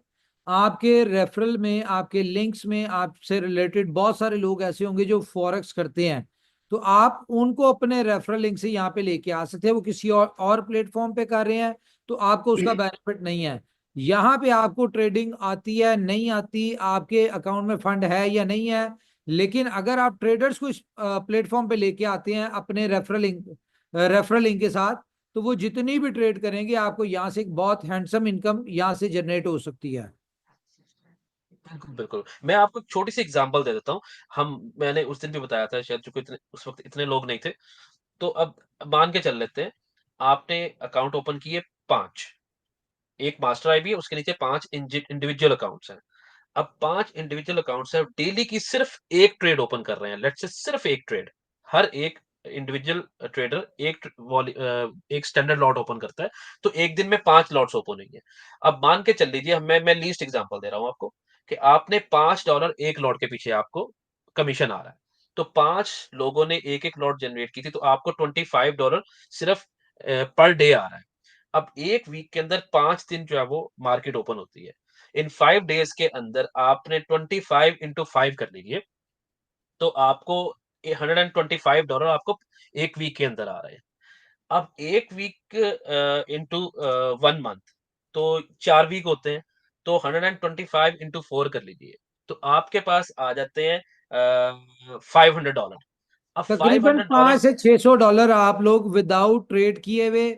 आपके रेफरल में, आपके लिंक्स में, आपसे रिलेटेड बहुत सारे लोग ऐसे होंगे जो फॉरेक्स करते हैं, तो आप उनको अपने रेफरल लिंक से यहाँ पे लेके आ सकते हैं। वो किसी और प्लेटफॉर्म पे कर रहे हैं तो आपको उसका बेनिफिट नहीं है। यहाँ पे आपको ट्रेडिंग आती है नहीं आती, आपके अकाउंट में फंड है या नहीं है, लेकिन अगर आप ट्रेडर्स को इस प्लेटफॉर्म पे लेके आते हैं अपने रेफरल लिंक के साथ, तो वो जितनी भी ट्रेड करेंगे आपको यहाँ से एक बहुत हैंडसम इनकम यहाँ से जनरेट हो सकती है। बिल्कुल, बिल्कुल। मैं आपको एक छोटी-सी एग्ज़ाम्पल दे देता हूँ। मैंने उस दिन भी बताया था शायद चूँकि उस वक़्त इतने लोग नहीं थे। तो अब मान के चल लेते हैं, आपने अकाउंट ओपन किए 5, एक मास्टर आईबी है, उसके नीचे 5 इंडिविजुअल अकाउंट्स हैं। अब 5 इंडिविजुअल अकाउंट्स हैं, डेली की सिर्फ 1 ट्रेड ओपन कर रहे हैं, लेट्स से सिर्फ 1 ट्रेड। हर एक इंडिविजुअल ट्रेडर एक स्टैंडर्ड लॉट ओपन करता है, तो एक दिन में 5 लॉट्स ओपन होंगे। अब मान के चल लीजिए मैं लीस्ट एग्ज़ाम्पल दे रहा हूँ आपको, कि आपने $5 1 लॉट के पीछे आपको कमीशन आ रहा है। तो 5 लोगों ने एक-एक लॉट जनरेट की थी, तो आपको $25 सिर्फ पर डे आ रहा है। अब 1 वीक के अंदर 5 दिन जो है वो मार्केट ओपन होती है। इन 5 डेज़ के अंदर आपने 25 इंटू 5 कर लीजिए, तो आपको $125 आपको 1 वीक के अंदर आ रहे हैं। अब 1 वीक इंटू 1 मंथ, तो 4 वीक होते हैं, तो 125 इंटू 4 कर लीजिए, तो आपके पास आ जाते हैं $500। अब तकरीबन $500 $500 से $600 आप लोग विदाउट ट्रेड किए हुए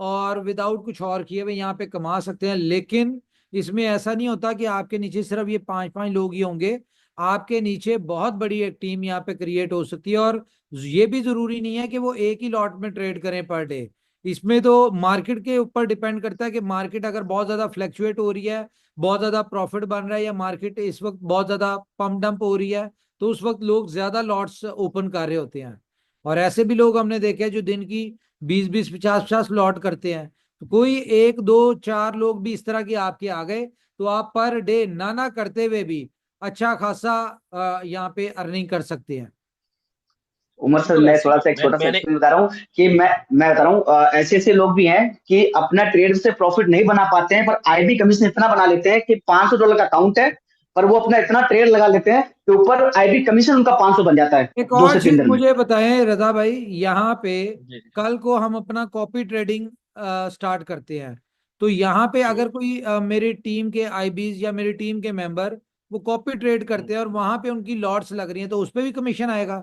और विदाउट कुछ और किए हुए यहाँ पे कमा सकते हैं। लेकिन इसमें ऐसा नहीं होता कि आपके नीचे सिर्फ ये 5-5 लोग ही होंगे, आपके नीचे बहुत बड़ी एक टीम यहाँ पे क्रिएट हो सकती है। और ये भी जरूरी नहीं है कि वो एक ही लॉट में ट्रेड करें पर डे। इसमें तो मार्केट के ऊपर डिपेंड करता है कि मार्केट अगर बहुत ज्यादा फ्लैक्चुएट हो रही है, बहुत ज्यादा प्रॉफिट बन रहा है, या मार्केट इस वक्त बहुत ज्यादा पम्प डंप हो रही है, तो उस वक्त लोग ज्यादा लॉट्स ओपन कर रहे होते हैं। और ऐसे भी लोग हमने देखे हैं जो दिन की 20-20 50-50 लॉट करते हैं। तो कोई 1-2-4 लोग भी इस तरह के आपके आ गए तो आप पर डे ना करते हुए भी अच्छा खासा यहाँ पे अर्निंग कर सकते हैं। उमर सर, बिल्कुल मैं ऐसे थोड़ा ही सा एक छोटा सा मैंने एक्सपीरियंस बता रहा हूँ कि मैं बता रहा हूँ, ऐसे ऐसे लोग भी हैं कि अपना ट्रेड से प्रॉफिट नहीं बना पाते हैं, पर आईबी कमीशन इतना बना लेते हैं कि $500 का अकाउंट है, पर वो अपना इतना ट्रेड लगा लेते हैं कि ऊपर आईबी कमीशन उनका 500 बन जाता है एक 2 और से 3 चीज दिन में। मुझे बताएं रजा भाई, यहाँ पे जी जी कल को हम अपना कॉपी ट्रेडिंग स्टार्ट करते हैं, तो यहाँ पे हम्म, अगर कोई मेरी टीम के आईबीज या मेरी टीम के मेंबर वो कॉपी ट्रेड हम्म। करते हैं और वहां पे उनकी लॉट्स लग रही हैं, तो उस पे भी कमीशन आएगा?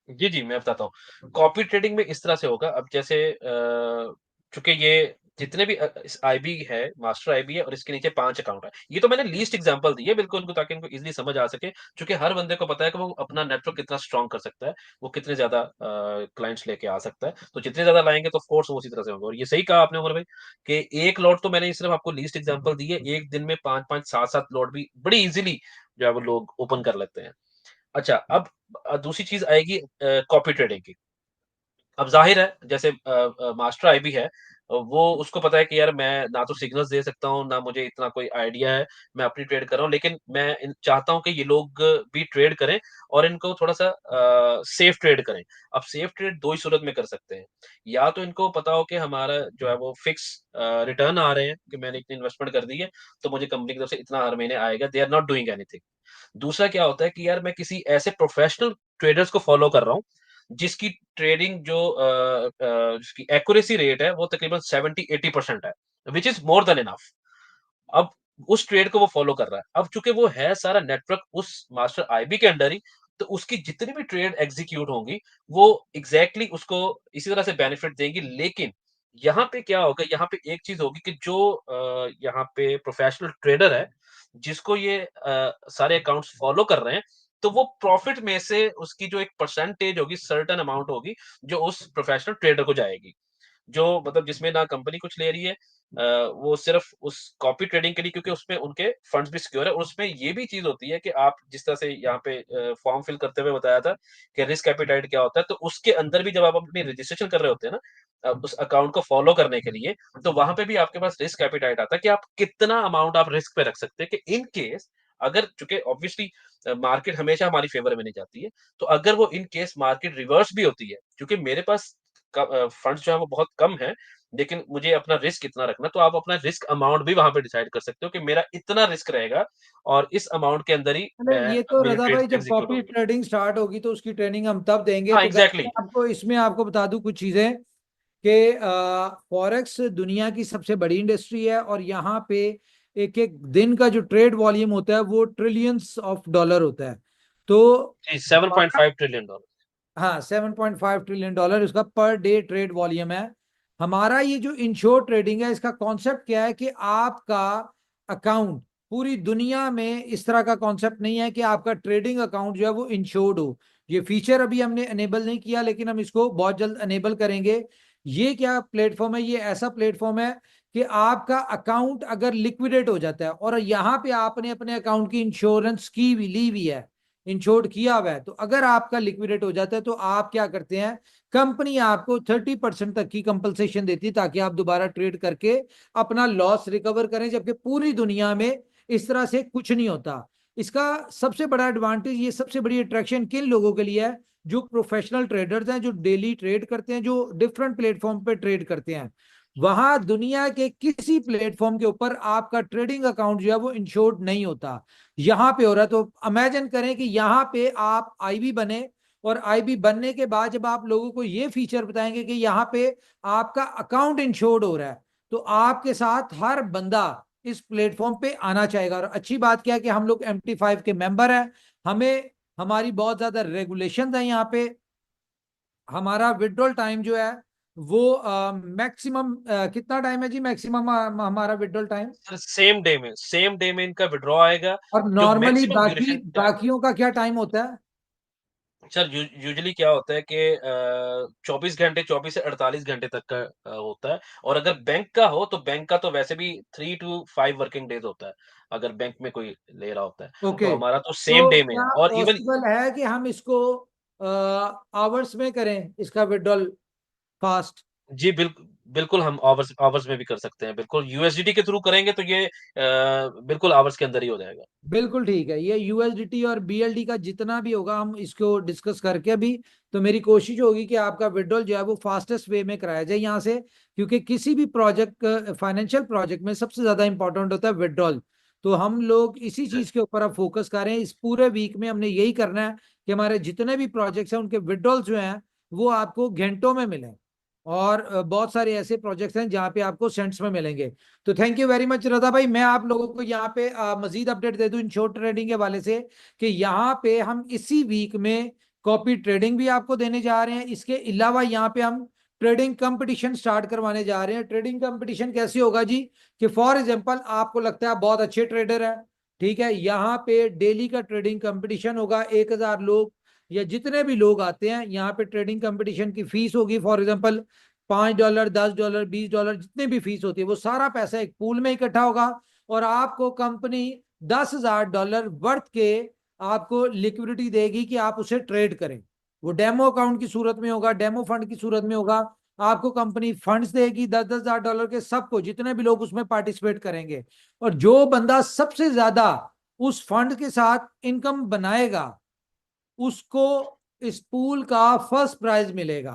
जी, जी, मैं बताता हूँ। कॉपी ट्रेडिंग में इस तरह से होगा, अब जैसे चूँकि ये जितने भी इस आईबी है, मास्टर आईबी है और इसके नीचे 5 अकाउंट है। ये तो मैंने लीस्ट एग्ज़ाम्पल दी है बिल्कुल उनको, ताकि उनको ईज़िली समझ आ सके। चूँकि हर बंदे को पता है कि वो अपना नेटवर्क कितना स्ट्रॉन्ग कर सकता है, वो कितने ज़्यादा क्लाइंट्स लेके आ सकता है। तो जितने ज़्यादा लाएँगे तो ऑफ कोर्स वो उसी तरह से होंगे। और ये सही कहा आपने उमर भाई कि एक लॉट तो मैंने सिर्फ़ आपको लीस्ट एग्ज़ाम्पल दी है, एक दिन में 5-5, 7-7 लॉट भी बड़ी ईज़िली जो है वो लोग ओपन कर लेते हैं। अच्छा, अब दूसरी चीज़ आएगी कॉपी ट्रेडिंग की। अब ज़ाहिर है जैसे मास्टर आईबी है, वो उसको पता है कि यार मैं ना तो सिग्नल्स दे सकता हूँ, ना मुझे इतना कोई आइडिया है, मैं अपनी ट्रेड कर रहा हूँ, लेकिन मैं चाहता हूँ कि ये लोग भी ट्रेड करें और इनको थोड़ा-सा सेफ ट्रेड करें। अब सेफ ट्रेड 2 ही सूरत में कर सकते हैं। या तो इनको पता हो कि हमारा जो है वो फिक्स रिटर्न आ रहे हैं कि मैंने इतनी इन्वेस्टमेंट कर दी है, तो मुझे कंपनी की तरफ से इतना हर महीने आएगा, they are not doing anything. दूसरा क्या होता है कि यार मैं किसी ऐसे प्रोफेशनल ट्रेडर्स को फॉलो कर रहा हूँ, जिसकी ट्रेडिंग जो जिसकी एक्यूरेसी रेट है वो तकरीबन 70-80% है, which is more than enough. अब उस ट्रेड को वो फॉलो कर रहा है। अब चूँकि वो है सारा नेटवर्क उस मास्टर आईबी के अंडर ही, तो उसकी जितनी भी ट्रेड एग्ज़ीक्यूट होंगी, वो एग्ज़ैक्टली उसको इसी तरह से बेनिफिट देंगी। लेकिन यहाँ पे क्या होगा, यहाँ पे एक चीज़ होगी कि जो यहाँ पे प्रोफेशनल ट्रेडर है, जिसको ये सारे अकाउंट्स फॉलो कर रहे हैं, तो वो प्रॉफिट में से उसकी जो एक परसेंटेज होगी, सर्टेन अमाउंट होगी, जो उस प्रोफेशनल ट्रेडर को जाएगी। जो मतलब जिसमें ना कंपनी कुछ ले रही है, वो सिर्फ उस कॉपी ट्रेडिंग के लिए, क्योंकि उसमें उनके फंड्स भी सिक्योर है और उसमें ये भी चीज़ होती है कि आप जिस तरह से यहाँ पे फॉर्म फिल करते हुए बताया था कि रिस्क एपेटाइट क्या होता है, तो उसके अंदर भी जब आप अपनी रजिस्ट्रेशन कर रहे होते हैं ना, उस अकाउंट को फॉलो करने के लिए, तो वहाँ पे भी आपके पास रिस्क एपेटाइट आता है कि आप कितना अमाउंट आप रिस्क पे रख सकते हैं, कि इन केस अगर चूँकि ऑब्वियसली मार्केट हमेशा हमारी फेवर में नहीं जाती है, तो अगर वो इन केस मार्केट रिवर्स भी होती है, क्योंकि मेरे पास फंड्स जो है वो बहुत कम है, लेकिन मुझे अपना रिस्क कितना रखना है, तो आप अपना रिस्क अमाउंट भी वहाँ पे डिसाइड कर सकते हो कि मेरा इतना रिस्क रहेगा और इस अमाउंट के अंदर ही अरे मैं ये तो मेरी रजा ट्रेड्स भाई, जब एग्ज़ीक्यूट कॉपी होंगी। ट्रेडिंग स्टार्ट होगी तो उसकी ट्रेनिंग हम तब देंगे। हाँ, तो वैसे एग्ज़ैक्टली। मैं आपको इसमें आपको बता दूं कुछ चीजें कि फॉरेक्स दुनिया की सबसे बड़ी इंडस्ट्री है, और यहाँ पे एक एक दिन का जो ट्रेड वॉल्यूम होता है वो ट्रिलियंस ऑफ डॉलर होता है। तो जी, $7.5 ट्रिलियन। हाँ, $7.5 ट्रिलियन इसका पर डे ट्रेड वॉल्यूम है। हमारा ये जो इंश्योर ट्रेडिंग है, इसका कॉन्सेप्ट क्या है कि आपका अकाउंट पूरी दुनिया में इस तरह का कॉन्सेप्ट नहीं है कि आपका ट्रेडिंग अकाउंट जो है वो इंश्योर्ड हो। ये फीचर अभी हमने एनेबल नहीं किया, लेकिन हम इसको बहुत जल्द एनेबल करेंगे। ये क्या प्लेटफॉर्म है? ये ऐसा प्लेटफॉर्म है कि आपका अकाउंट अगर लिक्विडेट हो जाता है और यहाँ पे आपने अपने अकाउंट की इंश्योरेंस की भी ली हुई है, इंश्योर्ड किया हुआ है, तो अगर आपका लिक्विडेट हो जाता है तो आप क्या करते हैं, कंपनी आपको 30% तक की कंपनसेशन देती है ताकि आप दोबारा ट्रेड करके अपना लॉस रिकवर करें, जबकि पूरी दुनिया में इस तरह से कुछ नहीं होता। इसका सबसे बड़ा एडवांटेज, ये सबसे बड़ी अट्रैक्शन किन लोगों के लिए है? जो प्रोफेशनल ट्रेडर्स हैं, जो डेली ट्रेड करते हैं, जो डिफरेंट प्लेटफॉर्म पे ट्रेड करते हैं। वहां दुनिया के किसी प्लेटफॉर्म के ऊपर आपका ट्रेडिंग अकाउंट जो है वो इंश्योर्ड नहीं होता, यहाँ पे हो रहा है। तो इमेजिन करें कि यहाँ पे आप आईबी बने, और आईबी बनने के बाद जब आप लोगों को ये फीचर बताएंगे कि यहाँ पे आपका अकाउंट इंश्योर्ड हो रहा है, तो आपके साथ हर बंदा इस प्लेटफॉर्म पे आना चाहेगा। और अच्छी बात क्या है कि हम लोग MT5 के मेंबर हैं, हमें हमारी बहुत ज्यादा रेगुलेशन है यहाँ पे। हमारा विड्रॉल टाइम जो है वो मैक्सिमम कितना टाइम है जी, मैक्सिमम हमारा withdrawal time? Sir same day में इनका विड्रॉ आएगा। और जो नॉर्मली मैक्सिमम बाकी ड्यूरेशन बाकियों का क्या टाइम होता है? सर यूजुअली क्या होता है कि 24 से 48 घंटे तक का होता है। और अगर बैंक का हो तो बैंक का तो वैसे भी 3 to 5 वर्किंग डेज होता है, अगर बैंक में कोई ले रहा होता है। तो ओके, हमारा तो सेम तो डे में है क्या और इवन पॉसिबल है कि हम इसको आवर्स में करें, इसका विड्रॉल फास्ट? जी बिल्कुल हम आवर्स आवर्स में भी कर सकते हैं। बिल्कुल यूएसडीटी के थ्रू करेंगे तो ये बिल्कुल आवर्स के अंदर ही हो जाएगा। बिल्कुल ठीक है, ये यूएसडीटी और बीएलडी का जितना भी होगा हम इसको डिस्कस करके अभी, तो मेरी कोशिश होगी कि आपका विड्रॉल जो है वो फास्टेस्ट वे में कराया जाए यहाँ से, क्योंकि किसी भी प्रोजेक्ट, फाइनेंशियल प्रोजेक्ट में सबसे ज्यादा इंपॉर्टेंट होता है विड्रॉल। तो हम लोग इसी चीज के ऊपर अब फोकस कर रहे हैं। इस पूरे वीक में हमने यही करना है कि हमारे जितने भी प्रोजेक्ट्स हैं उनके विड्रॉल जो हैं वो आपको घंटों में मिले, और बहुत सारे ऐसे प्रोजेक्ट्स हैं जहाँ पे आपको सेंट्स में मिलेंगे। तो थैंक यू वेरी मच रदा भाई। मैं आप लोगों को यहाँ पे मजीद अपडेट दे दूं इंश्योर ट्रेडिंग के हवाले से, कि यहाँ पे हम इसी वीक में कॉपी ट्रेडिंग भी आपको देने जा रहे हैं। इसके अलावा यहाँ पे हम ट्रेडिंग कंपटीशन स्टार्ट करवाने जा रहे हैं। ट्रेडिंग कंपटीशन कैसे होगा जी, कि फॉर एग्जांपल आपको लगता है आप बहुत अच्छे ट्रेडर हैं, ठीक है, यहाँ पे डेली का ट्रेडिंग कंपटीशन होगा। 1000 लोग या जितने भी लोग आते हैं यहाँ पे, ट्रेडिंग कंपटीशन की फीस होगी फॉर एग्जांपल $5, $10, $20, जितने भी फीस होती है वो सारा पैसा एक पूल में इकट्ठा होगा, और आपको कंपनी $10,000 वर्थ के आपको लिक्विडिटी देगी कि आप उसे ट्रेड करें। वो डेमो अकाउंट की सूरत में होगा, डेमो फंड की सूरत में होगा। आपको कंपनी फंड्स देगी $10,000 के, सबको, जितने भी लोग उसमें पार्टिसिपेट करेंगे। और जो बंदा सबसे ज्यादा उस फंड के साथ इनकम बनाएगा उसको इस पूल का फर्स्ट प्राइज मिलेगा।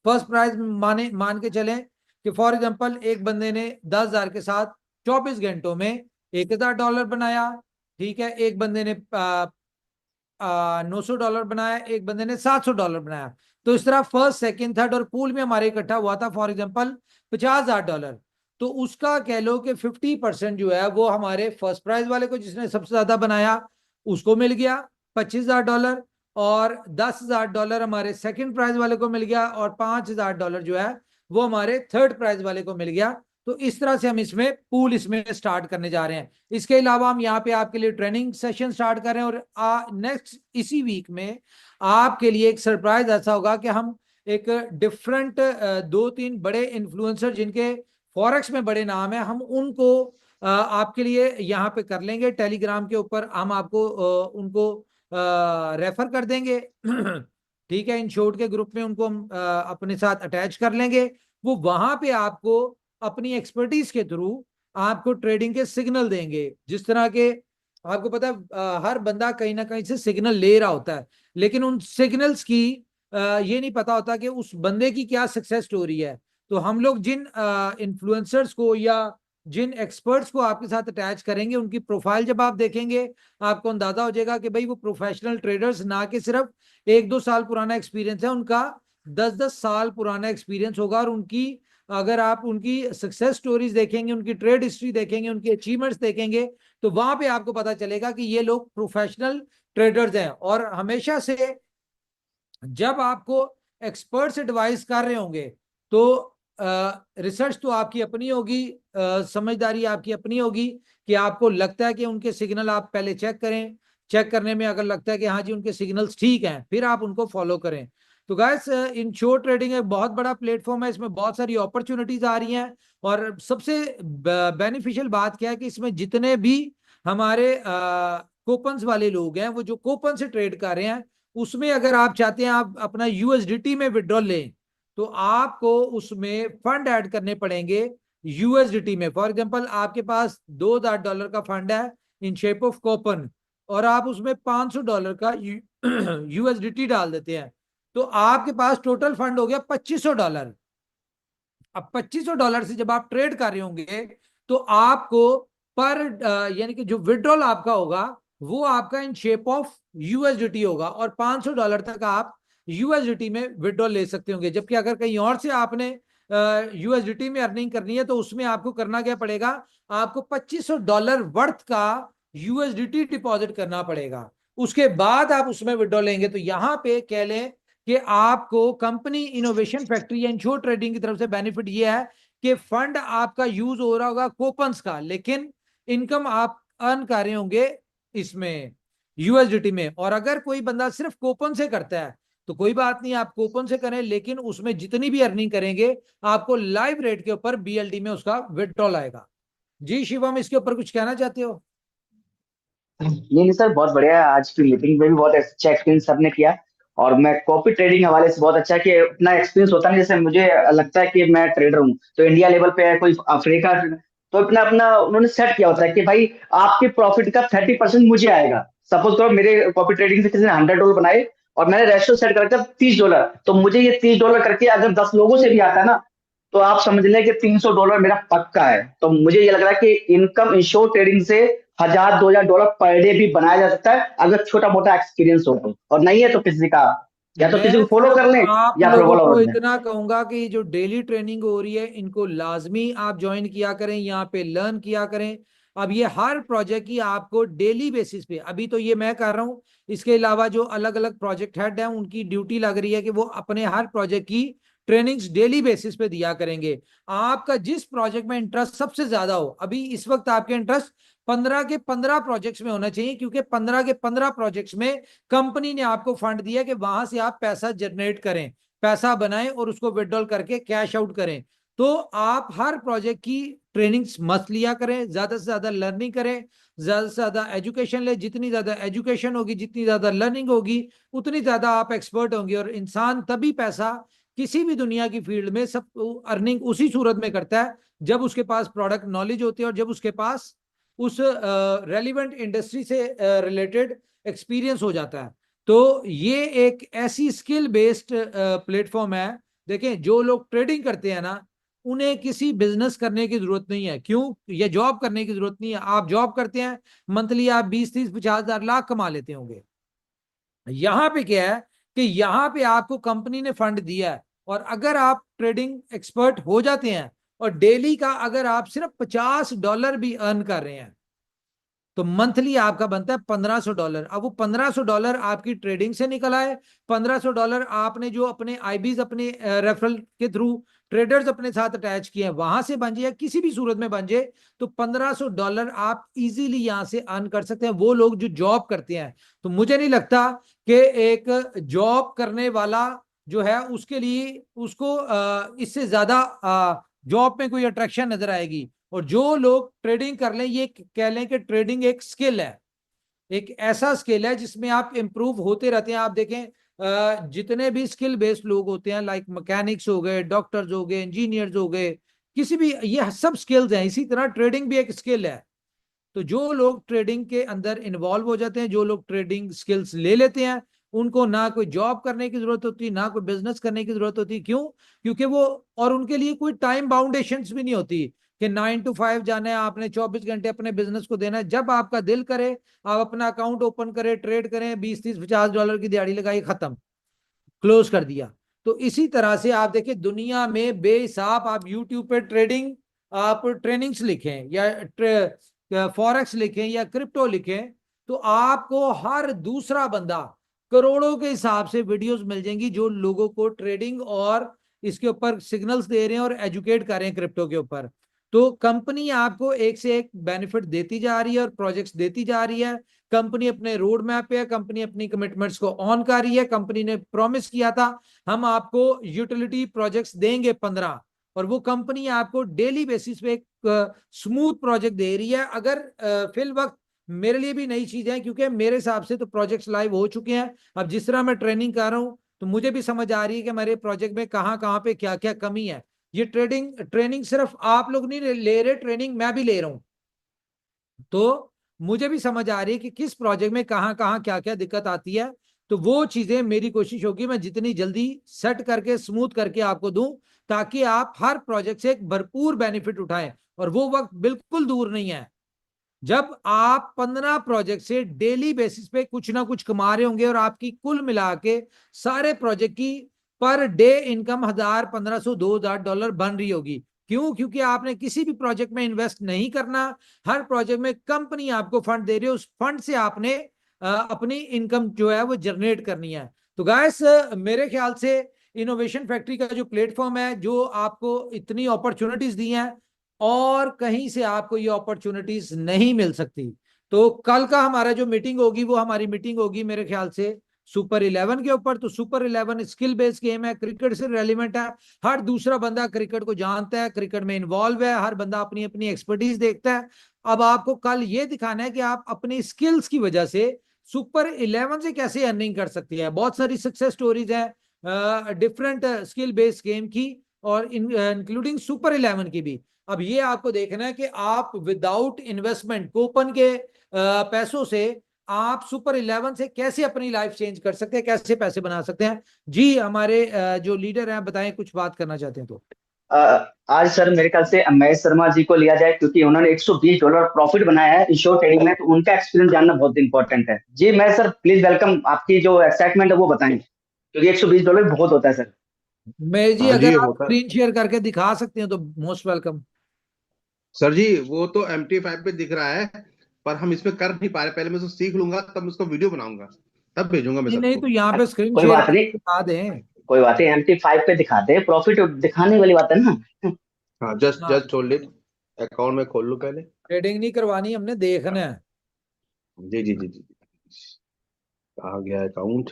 फर्स्ट प्राइज मान के चलें कि फॉर एग्जांपल एक बंदे ने 10,000 के साथ 24 घंटों में $1,000 बनाया, ठीक है, एक बंदे ने $900 बनाया, एक बंदे ने $700 बनाया। तो इस तरह फर्स्ट सेकंड थर्ड और पूल में हमारे इकट्ठा हुआ था फॉर एग्जांपल $50,000। तो उसका कह लो कि 50% जो है वो हमारे फर्स्ट प्राइज वाले को, जिसने सबसे ज्यादा बनाया, उसको मिल गया $25,000, और $10,000 हमारे सेकंड प्राइज वाले को मिल गया, और $5,000 जो है वो हमारे थर्ड प्राइज वाले को मिल गया। तो इस तरह से हम इसमें पूल इसमें स्टार्ट करने जा रहे हैं। इसके अलावा हम यहाँ पे आपके लिए ट्रेनिंग सेशन स्टार्ट कर रहे हैं, और नेक्स्ट इसी वीक में आपके लिए एक सरप्राइज ऐसा होगा कि हम एक डिफरेंट 2-3 बड़े इन्फ्लुएंसर जिनके फॉरेक्स में बड़े नाम है, हम उनको आपके लिए यहाँ पे कर लेंगे। टेलीग्राम के ऊपर हम आपको उनको रेफर कर देंगे ठीक है, इन शॉर्ट के ग्रुप में उनको हम अपने साथ अटैच कर लेंगे। वो वहां पे आपको अपनी एक्सपर्टीज के थ्रू आपको ट्रेडिंग के सिग्नल देंगे। जिस तरह के आपको पता है हर बंदा कहीं ना कहीं से सिग्नल ले रहा होता है, लेकिन उन सिग्नल्स की ये नहीं पता होता कि उस बंदे की क्या सक्सेस स्टोरी है। तो हम लोग जिन इन्फ्लुएंसर्स को या जिन एक्सपर्ट्स को आपके साथ अटैच करेंगे, उनकी प्रोफाइल जब आप देखेंगे आपको अंदाजा हो जाएगा कि भाई वो प्रोफेशनल ट्रेडर्स ना कि सिर्फ 1-2 साल पुराना एक्सपीरियंस है, उनका 10-10 साल पुराना एक्सपीरियंस होगा। और उनकी, अगर आप उनकी सक्सेस स्टोरीज देखेंगे, उनकी ट्रेड हिस्ट्री देखेंगे, उनकी अचीवमेंट्स देखेंगे, तो वहां पे आपको पता चलेगा कि ये लोग प्रोफेशनल ट्रेडर्स हैं। और हमेशा से जब आपको एक्सपर्ट्स एडवाइस कर रहे होंगे तो रिसर्च तो आपकी अपनी होगी, समझदारी आपकी अपनी होगी, कि आपको लगता है कि उनके सिग्नल आप पहले चेक करें। चेक करने में अगर लगता है कि हाँ जी उनके सिग्नल्स ठीक हैं, फिर आप उनको फॉलो करें। तो गाइस, इंश्योर ट्रेडिंग एक बहुत बड़ा प्लेटफॉर्म है, इसमें बहुत सारी अपॉर्चुनिटीज आ रही हैं। और सबसे बेनिफिशियल बात क्या है कि इसमें जितने भी हमारे कूपन्स वाले लोग हैं, वो जो कूपन से ट्रेड कर रहे हैं, उसमें अगर आप चाहते हैं आप अपना यूएसडीटी में विड्रॉल लें, तो आपको उसमें फंड ऐड करने पड़ेंगे यूएसडीटी में। फॉर एग्जांपल आपके पास $2,000 का फंड है इन शेप ऑफ कूपन, और आप उसमें $500 का यूएसडीटी डाल देते हैं, तो आपके पास टोटल फंड हो गया $2,500। अब $2,500 से जब आप ट्रेड कर रहे होंगे तो आपको पर यानी कि जो विड्रॉल आपका होगा वो आपका इन शेप ऑफ यूएसडीटी होगा, और $500 तक आप यूएसडीटी में विड्रॉल ले सकते होंगे। जबकि अगर कहीं और से आपने यूएसडीटी में अर्निंग करनी है तो उसमें आपको करना क्या पड़ेगा, आपको $2,500 वर्थ का यूएसडीटी डिपॉजिट करना पड़ेगा, उसके बाद आप उसमें विड्रॉल लेंगे। तो यहां पे कह लें कि आपको कंपनी इनोवेशन फैक्ट्री या इंश्योर ट्रेडिंग की तरफ से बेनिफिट ये है कि फंड आपका यूज हो रहा होगा कूपन्स का, लेकिन इनकम आप अर्न कर रहे होंगे इसमें यूएसडीटी में। और अगर कोई बंदा सिर्फ कूपन से करता है तो कोई बात नहीं, आप कूपन से करें, लेकिन उसमें जितनी भी अर्निंग करेंगे आपको लाइव रेट के ऊपर बीएलडी में उसका विड्रॉल आएगा। जी शिवम, इसके ऊपर कुछ कहना चाहते हो? नहीं सर, बहुत बढ़िया है। आज की मीटिंग में भी बहुत अच्छा एक्सपीरियंस सबने किया। और मैं कॉपी ट्रेडिंग हवाले से बहुत अच्छा कि अपना एक्सपीरियंस होता है। जैसे मुझे लगता है कि मैं ट्रेडर हूँ तो इंडिया लेवल पे है, कोई अफ्रीका, तो अपना अपना उन्होंने सेट किया होता है कि भाई आपके प्रॉफिट का 30% मुझे आएगा। सपोज करो मेरे कॉपी ट्रेडिंग से किसी ने $100 बनाए और मैंने रेशियो सेट कर रखा $30, तो मुझे ये $30 करके अगर 10 लोगों से भी आता है ना, तो आप समझ लें कि $300 मेरा पक्का है। तो मुझे ये लग रहा है कि इनकम इंश्योर ट्रेडिंग से $1000-2000 पर डे भी बनाया जा सकता है अगर छोटा मोटा एक्सपीरियंस हो तो। और नहीं है तो किसी का, या तो किसी मैं को फॉलो सिर्फ कर लें आप या फिर लोगों फॉलो को कर लें। इतना कहूंगा कि जो डेली ट्रेनिंग हो रही है इनको लाजमी आप ज्वाइन किया करें, यहाँ पे लर्न किया करें। अब ये हर प्रोजेक्ट की आपको डेली बेसिस पे, अभी तो ये मैं कर रहा हूँ, इसके अलावा जो अलग अलग प्रोजेक्ट हेड हैं उनकी ड्यूटी लग रही है कि वो अपने हर प्रोजेक्ट की ट्रेनिंग्स डेली बेसिस पे दिया करेंगे। आपका जिस प्रोजेक्ट में इंटरेस्ट सबसे ज्यादा हो, अभी इस वक्त आपके इंटरेस्ट 15 के 15 प्रोजेक्ट्स में होना चाहिए, क्योंकि 15 के 15 प्रोजेक्ट्स में कंपनी ने आपको फंड दिया कि वहां से आप पैसा जनरेट करें, पैसा बनाएं और उसको विड्रॉल करके कैश आउट करें। तो आप हर प्रोजेक्ट की ट्रेनिंग्स मस्त लिया करें, ज्यादा से ज्यादा लर्निंग करें, ज्यादा से ज्यादा एजुकेशन ले। जितनी ज्यादा एजुकेशन होगी, जितनी ज्यादा लर्निंग होगी, उतनी ज्यादा आप एक्सपर्ट होंगे। और इंसान तभी पैसा किसी भी दुनिया की फील्ड में सब अर्निंग उसी सूरत में करता है जब उसके पास प्रोडक्ट नॉलेज होती है और जब उसके पास उस रेलिवेंट इंडस्ट्री से रिलेटेड एक्सपीरियंस हो जाता है। तो ये एक ऐसी स्किल बेस्ड प्लेटफॉर्म है। देखें, जो लोग ट्रेडिंग करते हैं ना, उन्हें किसी बिजनेस करने की जरूरत नहीं है। क्यों? ये जॉब करने की जरूरत नहीं है। आप जॉब करते हैं, मंथली आप 20, 30, 50 हजार लाख कमा लेते होंगे। यहां पे क्या है कि यहां पे आपको कंपनी ने फंड दिया है, और अगर आप ट्रेडिंग एक्सपर्ट हो जाते हैं और डेली का अगर आप सिर्फ $50 भी अर्न कर रहे हैं, तो मंथली आपका बनता है $1500। अब वो $1500 आपकी ट्रेडिंग से निकल आए, $1500 आपने जो अपने आईबीज, अपने रेफरल के थ्रू ट्रेडर्स अपने साथ अटैच किए हैं वहां से बन जाए, या किसी भी सूरत में बन जाए, तो $1500 आप इजीली यहां से अर्न कर सकते हैं। वो लोग जो जॉब करते हैं, तो मुझे नहीं लगता कि एक जॉब करने वाला जो है उसके लिए उसको इससे ज्यादा जॉब में कोई अट्रैक्शन नजर आएगी। और जो लोग ट्रेडिंग कर लें, ये कह लें कि ट्रेडिंग एक स्किल है, एक ऐसा स्किल है जिसमें आप इंप्रूव होते रहते हैं। आप देखें, जितने भी स्किल बेस्ड लोग होते हैं, लाइक मैकेनिक्स हो गए, डॉक्टर्स हो गए, इंजीनियर्स हो गए, किसी भी, ये सब स्किल्स हैं। इसी तरह ट्रेडिंग भी एक स्किल है। तो जो लोग ट्रेडिंग के अंदर इन्वॉल्व हो जाते हैं, जो लोग ट्रेडिंग स्किल्स ले लेते हैं, उनको ना कोई जॉब करने की जरूरत होती, ना कोई बिजनेस करने की जरूरत होती। क्यों? क्योंकि वो, और उनके लिए कोई टाइम बाउंडेशंस भी नहीं होती कि 9 to 5 जाना है, आपने 24 घंटे अपने बिजनेस को देना है। जब आपका दिल करे आप अपना अकाउंट ओपन करें, ट्रेड करें, 20, 30, 50 डॉलर की दिहाड़ी लगाई, खत्म, क्लोज कर दिया। तो इसी तरह से आप देखिए, दुनिया में बेहिसाब, आप यूट्यूब पे ट्रेडिंग, आप ट्रेनिंग्स लिखें या फॉरेक्स लिखें या क्रिप्टो लिखें, तो आपको हर दूसरा बंदा करोड़ों के हिसाब से वीडियोस मिल जाएंगी जो लोगों को ट्रेडिंग और इसके ऊपर सिग्नल्स दे रहे हैं और एजुकेट कर रहे हैं क्रिप्टो के ऊपर। तो कंपनी आपको एक से एक बेनिफिट देती जा रही है और प्रोजेक्ट्स देती जा रही है। कंपनी अपने रोड मैप पे है, कंपनी अपनी कमिटमेंट्स को ऑन कर रही है। कंपनी ने प्रॉमिस किया था हम आपको यूटिलिटी प्रोजेक्ट्स देंगे 15, और वो कंपनी आपको डेली बेसिस पे एक स्मूथ प्रोजेक्ट दे रही है। अगर फिल वक्त मेरे लिए भी नई चीज है, क्योंकि मेरे हिसाब से तो प्रोजेक्ट्स लाइव हो चुके हैं। अब जिस तरह मैं ट्रेनिंग कर रहा हूँ, तो मुझे भी समझ आ रही है कि मेरे प्रोजेक्ट में कहाँ कहाँ पे क्या क्या कमी है। ये ट्रेनिंग सिर्फ आप लोग नहीं ले रहे, ट्रेनिंग मैं भी ले रहा हूँ। तो मुझे भी समझ आ रही है कि किस प्रोजेक्ट में कहाँ कहाँ क्या क्या दिक्कत आती है। तो वो चीजें मेरी कोशिश होगी मैं जितनी जल्दी सेट करके स्मूथ करके आपको दूं, ताकि आप हर प्रोजेक्ट से एक भरपूर बेनिफिट उठाएं। और वो वक्त बिल्कुल दूर नहीं है जब आप 15 प्रोजेक्ट से डेली बेसिस पे कुछ ना कुछ कमा रहे होंगे, और आपकी कुल मिला के सारे प्रोजेक्ट की पर डे इनकम 1000, 1500, $2000 बन रही होगी। क्यों? क्योंकि आपने किसी भी प्रोजेक्ट में इन्वेस्ट नहीं करना। हर प्रोजेक्ट में कंपनी आपको फंड दे रही है, उस फंड से आपने अपनी इनकम जो है वो जनरेट करनी है। तो गाइस मेरे ख्याल से इनोवेशन फैक्ट्री का जो प्लेटफॉर्म है, जो आपको इतनी अपॉर्चुनिटीज दी हैं और कहीं से आपको ये अपॉर्चुनिटीज नहीं मिल सकती। तो कल का हमारा जो मीटिंग होगी, वो हमारी मीटिंग होगी मेरे ख्याल से सुपर 11 के ऊपर। तो सुपर 11 स्किल बेस्ड गेम है, क्रिकेट से रेलिवेंट है। हर दूसरा बंदा क्रिकेट को जानता है, क्रिकेट में इन्वॉल्व है, हर बंदा अपनी अपनी एक्सपर्टीज देखता है। अब आपको कल ये दिखाना है कि आप अपनी स्किल्स की वजह से सुपर 11 से कैसे अर्निंग कर सकती है। बहुत सारी सक्सेस स्टोरीज है डिफरेंट स्किल बेस्ड गेम की, और इंक्लूडिंग सुपर 11 की भी। अब ये आपको देखना है कि आप विदाउट इन्वेस्टमेंट कूपन के पैसों से आप सुपर 11 से कैसे अपनी लाइफ चेंज कर सकते हैं, कैसे पैसे बना सकते हैं। जी हमारे जो लीडर हैं बताएं, कुछ बात करना चाहते हैं तो। आज सर मेरे ख्याल से महेश शर्मा जी को लिया जाए, क्योंकि उन्होंने $120 प्रॉफिट बनाया है इंश्योर ट्रेडिंग में, तो उनका एक्सपीरियंस जानना बहुत इंपॉर्टेंट है। जी मैं सर प्लीज वेलकम, आपकी जो एक्साइटमेंट है वो बताएं, क्योंकि $120 बहुत होता है सर। मैं जी हाँ जी, अगर ये आप होता है स्क्रीन शेयर करके दिखा सकते हैं तो मोस्ट वेलकम। सर जी। वो तो MT5 पे दिख रहा है, पर हम इसमें कर नहीं पा रहे। पहले मैं उसको सीख लूंगा, तब उसको वीडियो बनाऊंगा, तब भेजूंगा मैं नहीं नहीं, सबको। तो यहाँ पे स्क्रीन कोई शेयर बात करके नहीं, दिखा दें। कोई बात नहीं, MT5 पे दिखाते हैं, प्रॉफिट दिखाने वाली बात है ना। हाँ, जस्ट हाँ, जस्ट होल्ड इट। अकाउंट में खोल लूं पहले। ट्रेडिंग नहीं करवानी, हमने देखना है। जी जी जी जी। आ गया अकाउंट।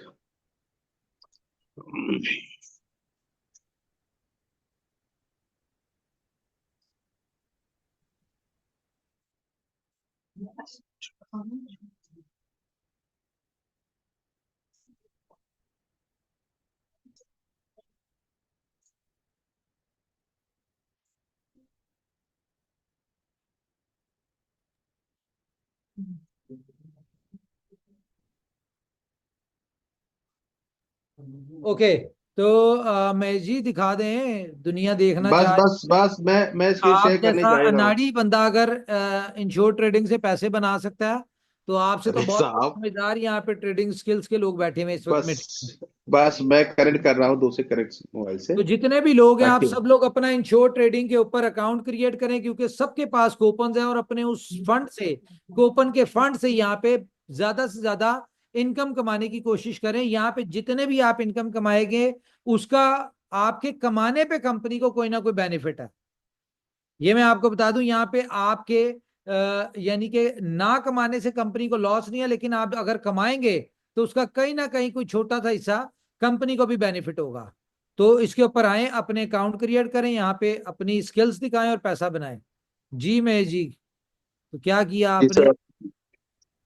ओके, तो मैं जी दिखा दें, दुनिया देखना बस चाहे। बस बस, मैं स्क्रीन आप शेयर करने जैसा जा ही रहा हूँ। अनाड़ी बंदा अगर इंश्योर ट्रेडिंग से पैसे बना सकता है, तो आपसे तो अरे बहुत साहब, समझदार यहाँ पे ट्रेडिंग स्किल्स के लोग बैठे हुए हैं इस वक्त में। बस बस मैं कनेक्ट कर रहा हूँ दूसरे कनेक्ट मोबाइल से, तो जितने भी लोग हैं, आप ताकि सब लोग अपना इंश्योर ट्रेडिंग के ऊपर अकाउंट क्रिएट करें, क्योंकि सबके पास कूपन है, और अपने उस फंड से, कूपन के फंड से यहाँ पे ज्यादा से ज्यादा इनकम कमाने की कोशिश करें। यहाँ पे जितने भी आप इनकम कमाएंगे, उसका आपके कमाने पे कंपनी को कोई ना कोई बेनिफिट है। ये मैं आपको बता दूं, यहाँ पे आपके यानी कि ना कमाने से कंपनी को लॉस नहीं है, लेकिन आप अगर कमाएंगे तो उसका कहीं ना कहीं कोई छोटा सा हिस्सा कंपनी को भी बेनिफिट होगा। तो इसके ऊपर आए, अपने अकाउंट क्रिएट करें, यहाँ पे अपनी स्किल्स दिखाएं और पैसा बनाएं। जी मैं जी, तो क्या किया जी आपने? सर।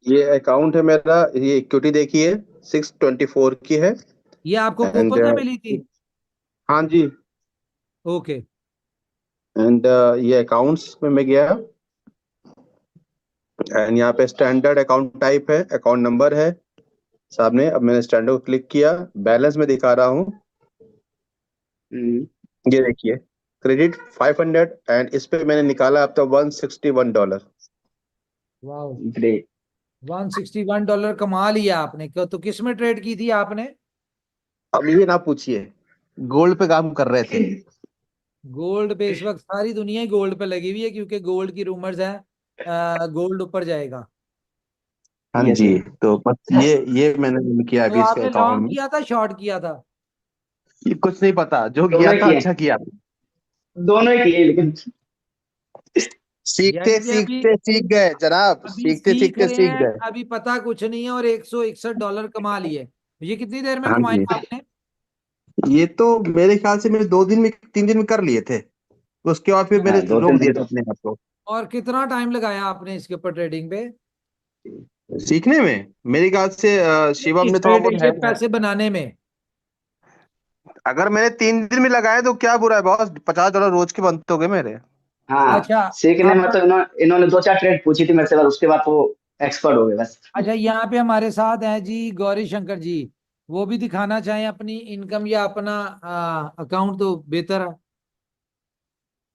ये अकाउंट है मेरा, ये इक्विटी देखिए 624 की है। ये आपको एंड कूपन से मिली थी? हाँ जी। ओके। एंड ये अकाउंट्स में मैं गया, एंड यहाँ पे स्टैंडर्ड अकाउंट टाइप है, अकाउंट नंबर है सामने। अब मैंने स्टैंडर्ड को क्लिक किया, बैलेंस में दिखा रहा हूँ। हम्म, ये देखिए, क्रेडिट 500, एंड इस पे मैंने निकाला अब तक $161। वाह, ग्रेट। $161 कमा लिया आपने। क्यों, तो किस में ट्रेड की थी आपने? अब ये ना पूछिए, गोल्ड पे काम कर रहे थे। गोल्ड पे इस वक्त सारी दुनिया ही गोल्ड पे लगी हुई है, क्योंकि गोल्ड की रूमर्स है गोल्ड ऊपर जाएगा। हाँ यस जी। सर। तो बस ये मैंने किया तो अभी इसके आपने अकाउंट लॉन्ग में। किया था, शॉर्ट किया था? ये कुछ नहीं पता, जो दोनों किया ही था किए, अच्छा किया। दोनों ही किए, लेकिन सीखते यानी कि अभी सीखते सीख गए जनाब, अभी सीखते सीख सीखते रहे सीख हैं, गए। अभी पता कुछ नहीं है, और $161 कमा लिए। ये कितनी देर में हाँ कमाए जी। आपने? ये तो मेरे ख्याल से मैंने 2 दिन में 3 दिन में कर लिए थे। उसके बाद फिर मैंने हाँ दो रोक तीन दिया दिन था में। अपने आप को। और कितना टाइम लगाया आपने इसके ऊपर ट्रेडिंग पे? सीखने में मेरे ख्याल से शिवम इस में थोड़ा ट्रेडिंग बहुत से है। पैसे बनाने में? अगर मैंने 3 दिन में लगाए तो क्या बुरा है बॉस, $50 रोज के बनते हो गए मेरे। हाँ अच्छा। सीखने में आप, तो इन्होंने दो चार ट्रेड पूछी थी मेरे से, बस उसके बाद वो एक्सपर्ट हो गए बस। अच्छा यहाँ पे हमारे साथ हैं जी गौरी शंकर जी। वो भी दिखाना चाहें अपनी इनकम या अपना अकाउंट तो बेहतर है।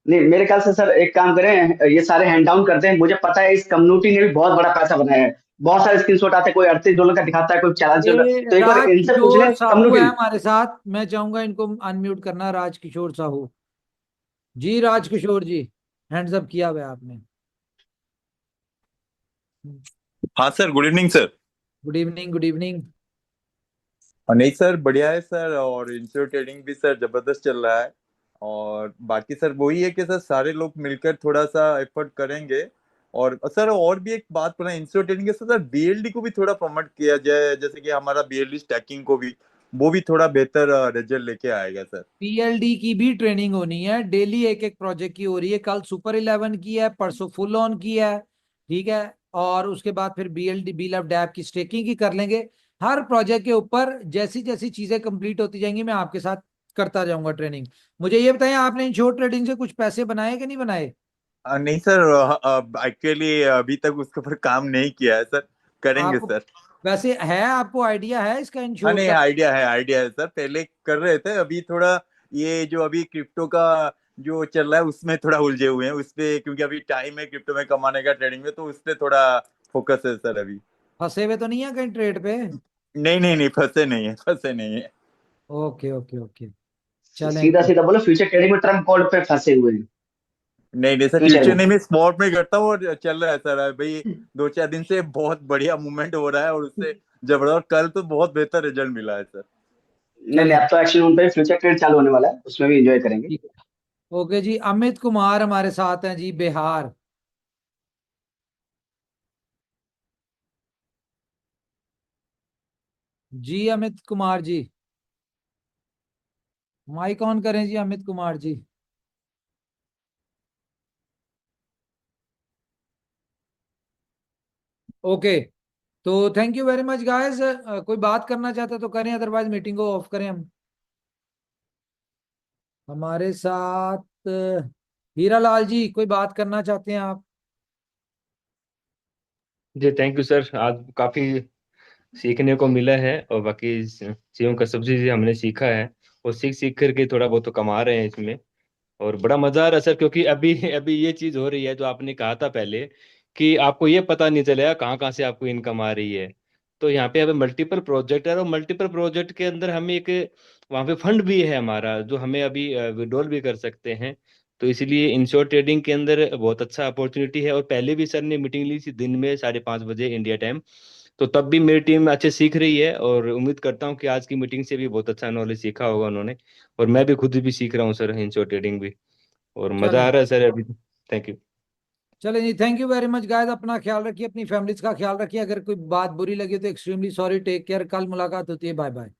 नहीं मेरे ख्याल से सर एक काम करें, ये सारे हैंड डाउन करते हैं, मुझे पता है इस कम्युनिटी ने भी बहुत बड़ा पैसा बनाया है। बहुत सारे स्क्रीनशॉट आते हैं, कोई $38 का दिखाता है, कोई $40। ये तो एक बार राज इनसे पूछ किशोर लें साहू है कम्युनिटी। हमारे साथ, मैं चाहूंगा इनको अनम्यूट करना। राज किशोर साहू जी, राज किशोर जी, हैंड्स अप किया हुआ है आपने। हाँ sir, good evening sir. Good evening, good evening. नहीं सर, बढ़िया है सर, और इंश्योर ट्रेडिंग भी सर जबरदस्त चल रहा है। और बाकी सर वही है कि सर सारे लोग मिलकर थोड़ा सा एफर्ट करेंगे। और सर और भी एक बात बोला इंश्योर ट्रेडिंग के साथ सर, बीएलडी को भी थोड़ा प्रमोट किया जाए, जैसे कि हमारा बीएलडी स्टैकिंग को भी, वो भी थोड़ा बेहतर रिजल्ट लेके आएगा सर। पीएलडी की भी ट्रेनिंग होनी है, डेली एक एक प्रोजेक्ट की हो रही है। कल सुपर 11 की है, परसों फुल ऑन की है, ठीक है। और उसके बाद फिर बीएलडी बीलअप डैप की स्टेकिंग की कर लेंगे। हर प्रोजेक्ट के ऊपर जैसी जैसी चीजें कंप्लीट होती जाएंगी मैं आपके साथ करता जाऊंगा ट्रेनिंग। मुझे ये बताएं, आपने इंश्योर ट्रेडिंग से कुछ पैसे बनाए कि नहीं बनाए? नहीं सर, एक्चुअली अभी तक उसके ऊपर काम नहीं किया है सर, करेंगे आपको सर। वैसे है, आपको आइडिया है इसका हाँ इंश्योर नहीं, का? आइडिया है सर, पहले कर रहे थे, अभी थोड़ा ये जो अभी क्रिप्टो का जो चल रहा है उसमें थोड़ा उलझे हुए हैं उस पे, क्योंकि अभी टाइम है क्रिप्टो में कमाने का, ट्रेडिंग में, तो उस पे थोड़ा फोकस है सर अभी। फंसे हुए तो नहीं है कहीं ट्रेड पे? नहीं, फंसे नहीं है, फंसे नहीं है। ओके ओके ओके, चलें सीधा कोई। सीधा बोलो, फ्यूचर ट्रेडिंग में ट्रम्प कोड पे फंसे हुए हैं नहीं सर, फ्यूचर फ्यूचर में। नहीं, मैं स्पॉट में करता हूँ और चल रहा है सर अभी। 2-4 दिन से बहुत बढ़िया मूवमेंट हो रहा है और उससे जबरदस्त, कल तो बहुत बेहतर रिजल्ट मिला है सर। नहीं नहीं, चलें, अब तो एक्चुअली उन पे फ्यूचर ट्रेड चालू होने वाला है, उसमें भी एंजॉय करेंगे। ठीक है। ओके जी, अमित कुमार हमारे साथ हैं जी, बिहार। जी अमित कुमार जी, माइक ऑन करें जी अमित कुमार जी। ओके, तो thank you very much guys. कोई बात करना चाहते तो करें, अदरवाइज मीटिंग को ऑफ करें हम। हमारे साथ हीरा लाल जी, कोई बात करना चाहते हैं आप? जी थैंक यू सर, आज काफ़ी सीखने को मिला है और बाकी चीज़ों का सब चीज़ें हमने सीखा है और सीख सीख करके थोड़ा बहुत तो कमा रहे हैं इसमें। और बड़ा मज़ा आ रहा है सर, क्योंकि अभी अभी ये चीज़ हो रही है जो आपने कहा था पहले कि आपको ये पता नहीं चलेगा कहाँ कहाँ से आपको इनकम आ रही है। तो यहाँ पे हमें मल्टीपल प्रोजेक्ट है और मल्टीपल प्रोजेक्ट के अंदर हमें एक वहाँ पे फंड भी है हमारा जो हमें अभी विड्रॉल भी कर सकते हैं। तो इसीलिए इंश्योर ट्रेडिंग के अंदर बहुत अच्छा अपॉर्चुनिटी है। और पहले भी सर ने मीटिंग ली थी दिन में 5:30 बजे इंडिया टाइम, तो तब भी मेरी टीम अच्छे सीख रही है और उम्मीद करता हूँ कि आज की मीटिंग से भी बहुत अच्छा नॉलेज सीखा होगा उन्होंने। और मैं भी खुद भी सीख रहा हूँ सर इंश्योर ट्रेडिंग भी, और मज़ा चलें, आ रहा है सर अभी। Thank you. चलें जी, thank you very much guys. अपना ख्याल रखिए, अपनी फैमिलीज का ख्याल रखिए। अगर कोई बात बुरी लगी तो एक्सट्रीमली सॉरी, टेक केयर। कल मुलाकात होती है, बाय बाय।